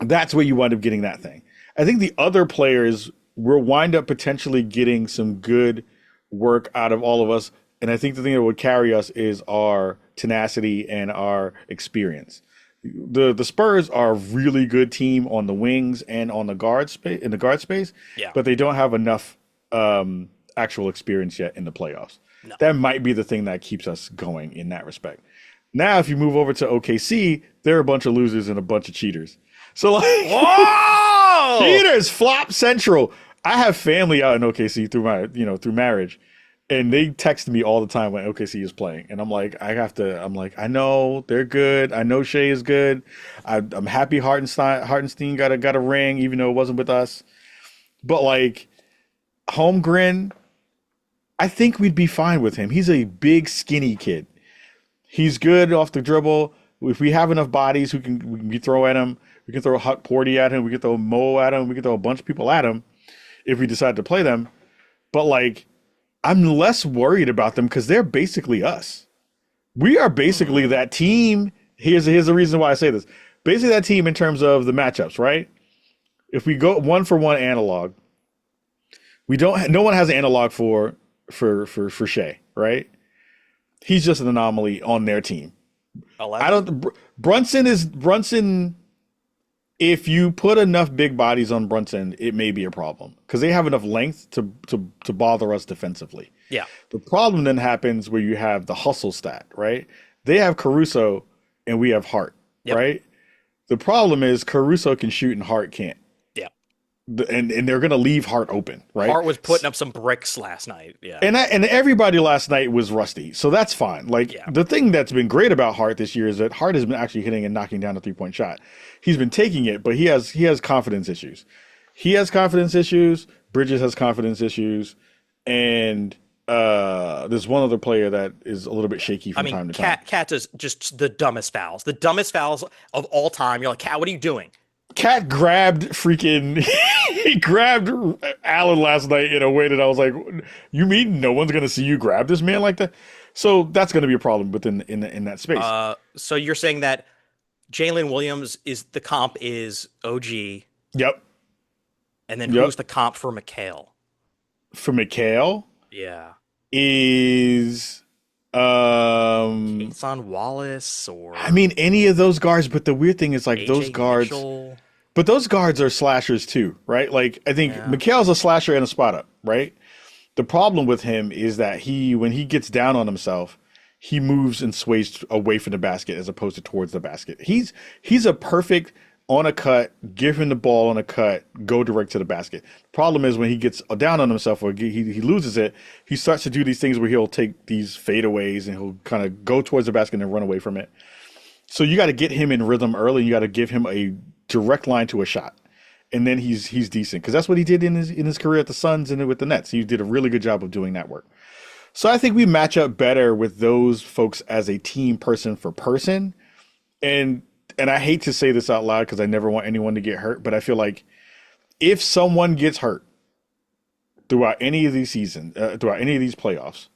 that's where you wind up getting that thing. I think the other players will wind up potentially getting some good work out of all of us. And I think the thing that would carry us is our tenacity and our experience. The Spurs are a really good team on the wings and on the guard space Yeah. but they don't have enough actual experience yet in the playoffs. No. That might be the thing that keeps us going in that respect. Now, if you move over to OKC, they're a bunch of losers and a bunch of cheaters. So like, whoa! cheaters, flop central. I have family out in OKC through marriage. And they text me all the time when OKC is playing. And I'm like, I know they're good. I know Shea is good. I'm happy Hartenstein got a ring, even though it wasn't with us. But like, Holmgren, I think we'd be fine with him. He's a big, skinny kid. He's good off the dribble. If we have enough bodies we can throw at him, we can throw Huck Porty at him, we can throw Mo at him, we can throw a bunch of people at him if we decide to play them. But like, I'm less worried about them because they're basically us. We are basically that team. Here's the reason why I say this. Basically that team in terms of the matchups, right? If we go 1-for-1 analog, no one has an analog for Shea, right? He's just an anomaly on their team. 11. Brunson. If you put enough big bodies on Brunson, it may be a problem because they have enough length to bother us defensively. Yeah. The problem then happens where you have the hustle stat, right? They have Caruso and we have Hart, right? The problem is Caruso can shoot and Hart can't. Yeah. And they're going to leave Hart open, right? Hart was putting up some bricks last night. Yeah. And everybody last night was rusty. So that's fine. Like the thing that's been great about Hart this year is that Hart has been actually hitting and knocking down a 3-point shot. He's been taking it, but he has confidence issues. Bridges has confidence issues. And there's one other player that is a little bit shaky from time to time. Cat does just the dumbest fouls. The dumbest fouls of all time. You're like, Cat, what are you doing? Cat grabbed he grabbed Allen last night in a way that I was like, you mean no one's going to see you grab this man like that? So that's going to be a problem within in that space. So you're saying that Jalen Williams is the comp is OG. Yep. And then who's the comp for McHale? For McHale? Yeah. Is Son Wallace or I mean any of those guards, but the weird thing is like those guards Mitchell. But those guards are slashers too, right? Like I think McHale's a slasher and a spot up, right? The problem with him is that when he gets down on himself, he moves and sways away from the basket as opposed to towards the basket. He's a perfect on a cut, give him the ball on a cut, go direct to the basket. Problem is when he gets down on himself or he loses it, he starts to do these things where he'll take these fadeaways and he'll kind of go towards the basket and then run away from it. So you got to get him in rhythm early. You got to give him a direct line to a shot. And then he's decent because that's what he did in his career at the Suns and with the Nets. He did a really good job of doing that work. So I think we match up better with those folks as a team person for person. And and I hate to say this out loud because I never want anyone to get hurt, but I feel like if someone gets hurt throughout any of these seasons, throughout any of these playoffs,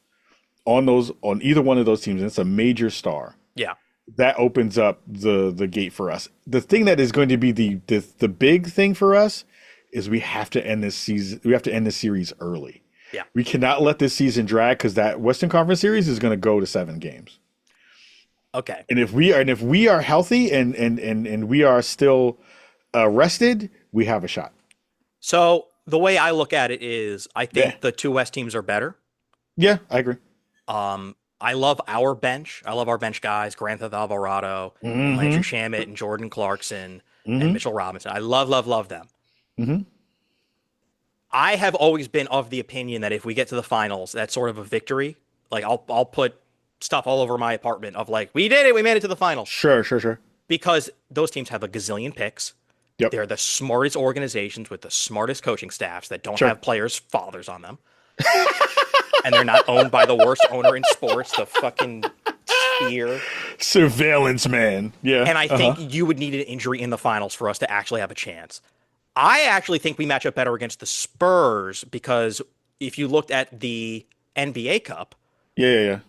on either one of those teams, and it's a major star, Yeah. that opens up the gate for us. The thing that is going to be the big thing for us is we have to end this season. We have to end this series early. Yeah. We cannot let this season drag because that Western Conference series is going to go to 7 games. Okay. And if we are healthy and we are still rested, we have a shot. So the way I look at it is, I think Yeah. the two West teams are better. Yeah, I agree. I love our bench. I love our bench guys, Grantham Alvarado, and Landry Shamet, and Jordan Clarkson, and Mitchell Robinson. I love, love, love them. Mm-hmm. I have always been of the opinion that if we get to the finals, that's sort of a victory. Like I'll put stuff all over my apartment of like, we did it, we made it to the finals. Sure. Because those teams have a gazillion picks. Yep. They're the smartest organizations with the smartest coaching staffs that don't Sure. have players' fathers on them. And they're not owned by the worst owner in sports, the fucking Sphere. Surveillance man. Yeah. And I think you would need an injury in the finals for us to actually have a chance. I actually think we match up better against the Spurs because if you looked at the NBA Cup, Yeah.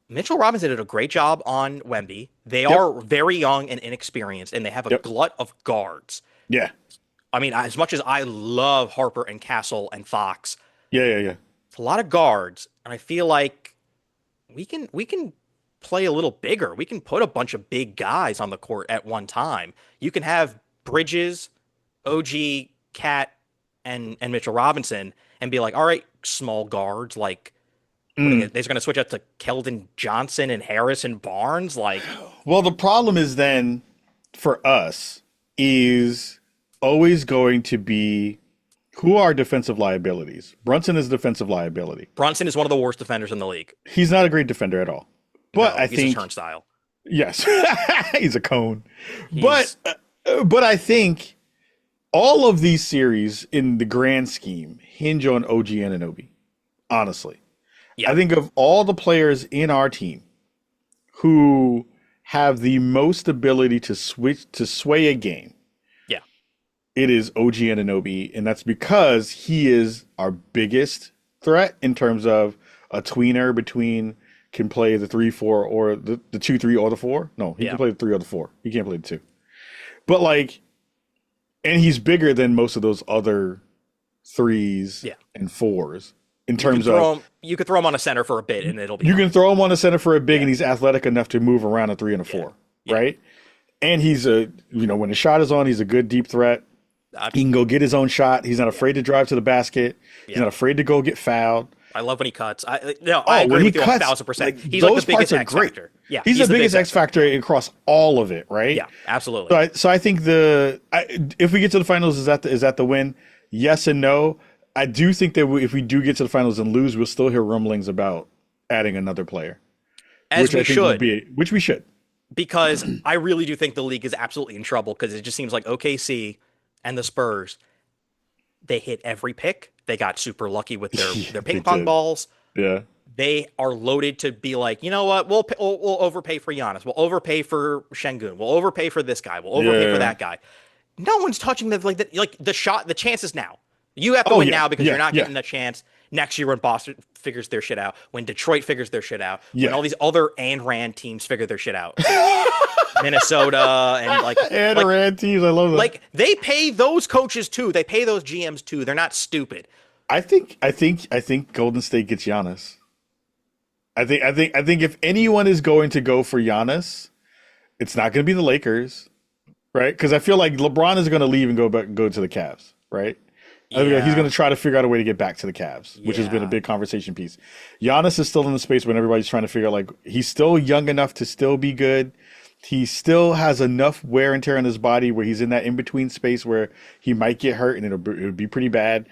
Mitchell Robinson did a great job on Wemby. They are very young and inexperienced, and they have a glut of guards. Yeah. I mean, as much as I love Harper and Castle and Fox, Yeah. it's a lot of guards, and I feel like we can play a little bigger. We can put a bunch of big guys on the court at one time. You can have Bridges, OG, Cat, and Mitchell Robinson, and be like, all right, small guards, like they're going to switch up to Keldon Johnson and Harrison Barnes, like. Well, the problem is then for us is always going to be who are defensive liabilities. Brunson is a defensive liability. Brunson is one of the worst defenders in the league. He's not a great defender at all. But No, I he's think a turnstile. yes, he's a cone. But I think all of these series in the grand scheme hinge on OG Anunoby. Honestly, Yeah. I think of all the players in our team who have the most ability to sway a game. Yeah. It is OG Anunoby, and that's because he is our biggest threat in terms of a tweener between can play the 3-4 or the 2-3 or the 4. No, he can play the 3 or the 4. He can't play the 2. But like, and he's bigger than most of those other 3s and 4s in terms of. You could throw him on a center for a bit, and it'll be. You can throw him on the center for a big, and he's athletic enough to move around a 3 and a 4, right? And he's when the shot is on, he's a good deep threat. He can go get his own shot. He's not afraid to drive to the basket. He's not afraid to go get fouled. I love when he cuts. I agree with you 1,000%. Like, he's like those the biggest parts are X great. factor. Yeah, he's the biggest X factor across all of it, right? Yeah, absolutely. So I think if we get to the finals, is that the win? Yes and no. I do think that if we do get to the finals and lose, we'll still hear rumblings about adding another player, which we should. Which we should. Because I really do think the league is absolutely in trouble because it just seems like OKC and the Spurs, they hit every pick. They got super lucky with their ping pong balls. Yeah. They are loaded to be like, you know what? We'll overpay for Giannis. We'll overpay for Şengün. We'll overpay for this guy. We'll overpay for that guy. No one's touching the shot. The chances now. You have to win now because you're not getting the chance next year when Boston figures their shit out, when Detroit figures their shit out, when all these other Ayn Rand teams figure their shit out. Minnesota and Rand teams, I love that. Like they pay those coaches too. They pay those GMs too. They're not stupid. I think Golden State gets Giannis. I think if anyone is going to go for Giannis, it's not going to be the Lakers, right? Because I feel like LeBron is going to leave and go to the Cavs, right? I think he's going to try to figure out a way to get back to the Cavs, which has been a big conversation piece. Giannis is still in the space when everybody's trying to figure out, like, he's still young enough to still be good. He still has enough wear and tear on his body where he's in that in-between space where he might get hurt and it'll be pretty bad.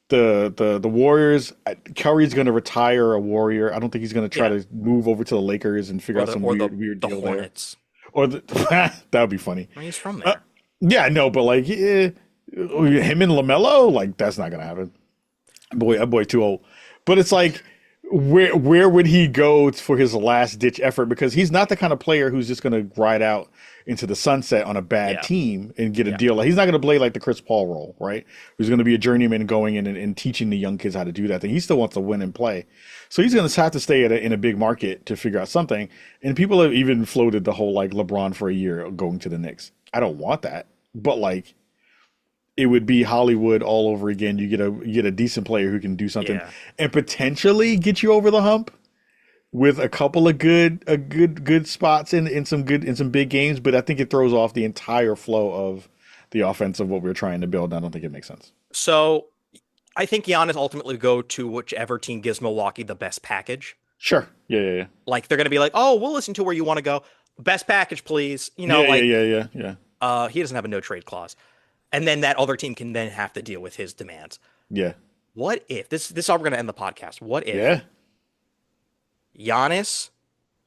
The Warriors, Curry's going to retire a Warrior. I don't think he's going to try to move over to the Lakers and figure out some weird deal Hornets. There. Or that would be funny. I mean, he's from there. Yeah, no, but like him and LaMelo, like that's not going to happen. Boy too old. But it's like where would he go for his last ditch effort? Because he's not the kind of player who's just going to ride out into the sunset on a bad Yeah. team and get a Yeah. deal. Like, he's not going to play like the Chris Paul role, right? Who's going to be a journeyman going in and teaching the young kids how to do that thing. He still wants to win and play. So he's going to have to stay in a big market to figure out something. And people have even floated the whole like LeBron for a year going to the Knicks. I don't want that. But like, it would be Hollywood all over again. You get a decent player who can do something and potentially get you over the hump with a couple of good spots in some big games. But I think it throws off the entire flow of the offense of what we're trying to build. I don't think it makes sense. So I think Giannis ultimately would go to whichever team gives Milwaukee the best package. Sure. Yeah. Like they're going to be like, oh, we'll listen to where you want to go. Best package, please. You know, yeah. He doesn't have a no trade clause. And then that other team can then have to deal with his demands. Yeah. What if this is how we're going to end the podcast? What if Giannis,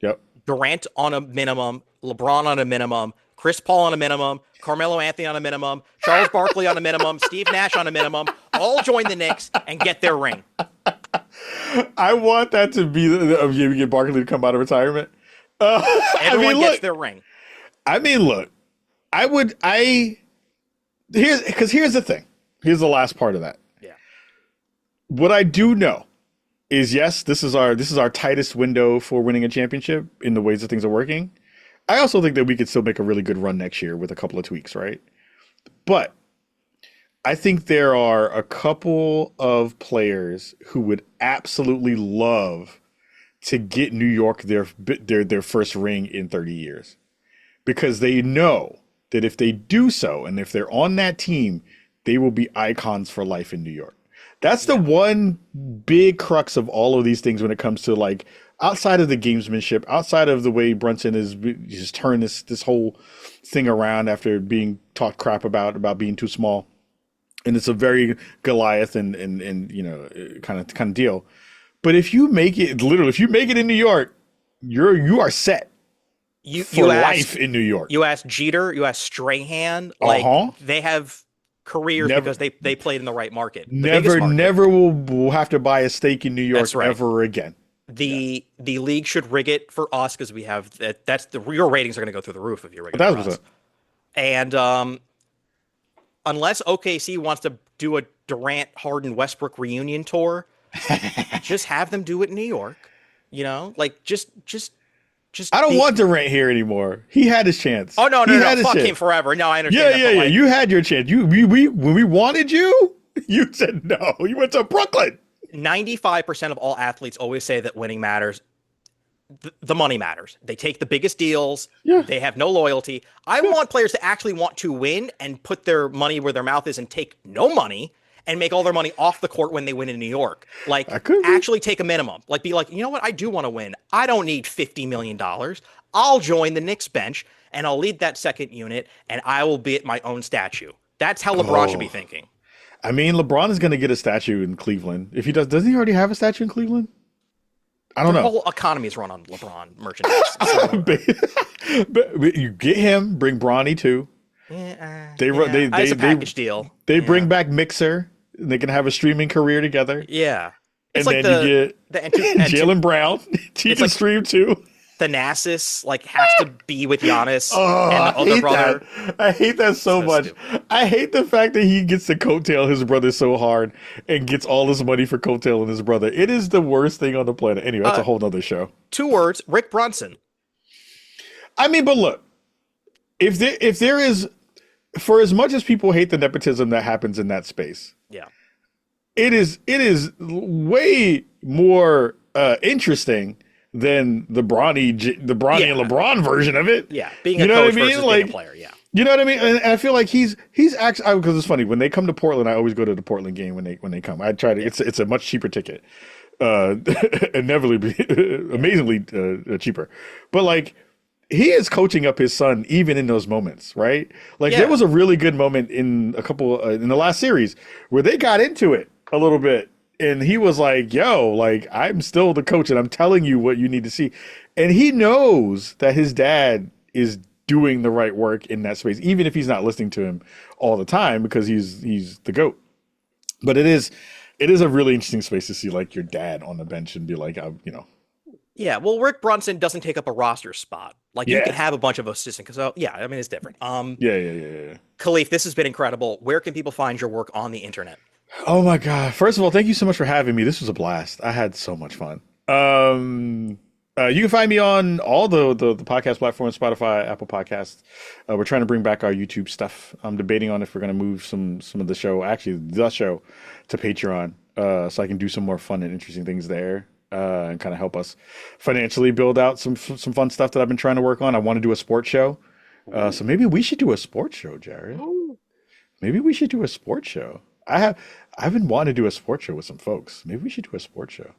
Yep. Durant on a minimum, LeBron on a minimum, Chris Paul on a minimum, Carmelo Anthony on a minimum, Charles Barkley on a minimum, Steve Nash on a minimum, all join the Knicks and get their ring? I want that to be you get Barkley to come out of retirement. Everyone gets their ring. I mean, look, here's the thing. Here's the last part of that. Yeah. What I do know is, yes, this is our tightest window for winning a championship in the ways that things are working. I also think that we could still make a really good run next year with a couple of tweaks, right? But I think there are a couple of players who would absolutely love to get New York their first ring in 30 years, because they know that if they do so, and if they're on that team, they will be icons for life in New York. That's the one big crux of all of these things when it comes to, like, outside of the gamesmanship, outside of the way Brunson has just turned this whole thing around after being talked crap about being too small. And it's a very Goliath and you know, kind of deal. But if you make it in New York, you are set. You life in New York. You ask Jeter, you ask Strahan, like they have careers because they played in the right market. Never will have to buy a stake in New York ever again. The league should rig it for us because we have that. That's your ratings are going to go through the roof if you rig it for us. And unless OKC wants to do a Durant, Harden, Westbrook reunion tour, just have them do it in New York. You know, like just. I don't want Durant here anymore. He had his chance. Oh no, fuck him forever. No, I understand. Yeah. You had your chance. When we wanted you, you said no. You went to Brooklyn. 95% of all athletes always say that winning matters. The money matters. They take the biggest deals. Yeah. They have no loyalty. I want players to actually want to win and put their money where their mouth is and take no money and make all their money off the court when they win in New York. Like, actually take a minimum. Like, be like, you know what? I do want to win. I don't need $50 million. I'll join the Knicks bench and I'll lead that second unit and I will be at my own statue. That's how LeBron should be thinking. I mean, LeBron is going to get a statue in Cleveland. If he doesn't he already have a statue in Cleveland? I don't know. The whole economy is run on LeBron merchandise. But you get him, bring Bronny too. It's a package deal. They bring back Mixer. They can have a streaming career together. Yeah. It's and like then you get Jaylen Brown. He can stream too. Thanasis has to be with Giannis and the other brother. I hate that so much. Stupid. I hate the fact that he gets to coattail his brother so hard and gets all this money for coattailing his brother. It is the worst thing on the planet. Anyway, that's a whole nother show. 2 words, Rick Brunson. I mean, but look, if there is, for as much as people hate the nepotism that happens in that space, it is way more interesting than the Bronny and LeBron version of it. Yeah, being a coach versus being a player. Yeah, you know what I mean. And I feel like he's actually, because it's funny when they come to Portland. I always go to the Portland game when they come. I try to. It's a much cheaper ticket, inevitably, amazingly cheaper. But like, he is coaching up his son even in those moments, right? Like there was a really good moment in in the last series where they got into it a little bit. And he was like, yo, like, I'm still the coach and I'm telling you what you need to see. And he knows that his dad is doing the right work in that space, even if he's not listening to him all the time because he's the GOAT. But it is it is a really interesting space to see like your dad on the bench and be like, you know, Yeah, well, Rick Brunson doesn't take up a roster spot. Like you can yeah, have a bunch of assistants. So yeah, I mean it's different. yeah. Kahlief, this has been incredible. Where can people find your work on the internet? Oh my God. First of all, thank you so much for having me. This was a blast. I had so much fun. You can find me on all the podcast platforms, Spotify, Apple Podcasts. We're trying to bring back our YouTube stuff. I'm debating on if we're going to move some of the show, actually the show, to Patreon, so I can do some more fun and interesting things there, and kind of help us financially build out some fun stuff that I've been trying to work on. I want to do a sports show, so maybe we should do a sports show, Jared. Ooh. Maybe we should do a sports show. I've been wanting to do a sports show with some folks. Maybe we should do a sports show.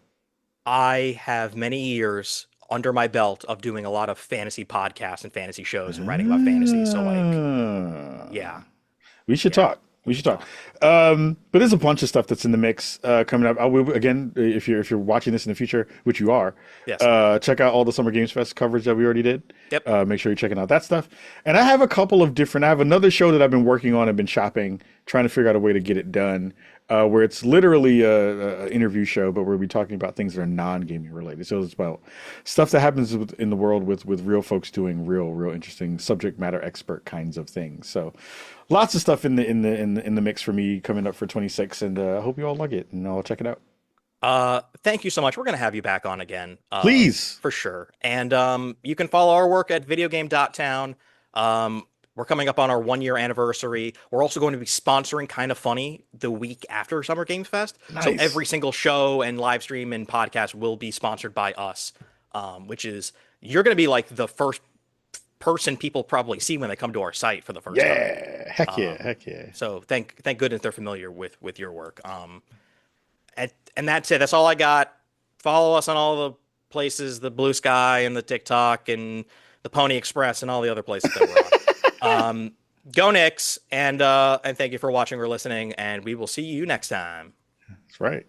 I have many years under my belt of doing a lot of fantasy podcasts and fantasy shows and writing about fantasy. So like, yeah, Ah, we should yeah, talk. We we should should talk. talk. But there's a bunch of stuff that's in the mix coming up. I will again, if you're watching this in the future, which you are, Yes. check out all the Summer Games Fest coverage that we already did. Yep. Make sure you're checking out that stuff. And I have a couple of different. I have another show that I've been working on. I've been shopping, trying to figure out a way to get it done. Where it's literally a interview show, but we'll be talking about things that are non-gaming related. So it's about stuff that happens in the world with real folks doing real interesting subject matter expert kinds of things. So lots of stuff in the mix for me coming up for 26, and I hope you all like it, and I'll check it out. Thank you so much. We're gonna have you back on again, Please. for sure. And you can follow our work at videogame.town. We're coming up on our 1 year anniversary. We're also going to be sponsoring Kind of Funny the week after Summer Games Fest. So Nice. every single show and live stream and podcast will be sponsored by us, which is you're going to be like the first person people probably see when they come to our site for the first time. Yeah. Heck yeah. Um, Heck yeah. so thank goodness they're familiar with your work. And that's it. That's all I got. Follow us on all the places, the Blue Sky and the TikTok and the Pony Express and all the other places that we're on. Go Knicks, and thank you for watching or listening, and we will see you next time. That's right.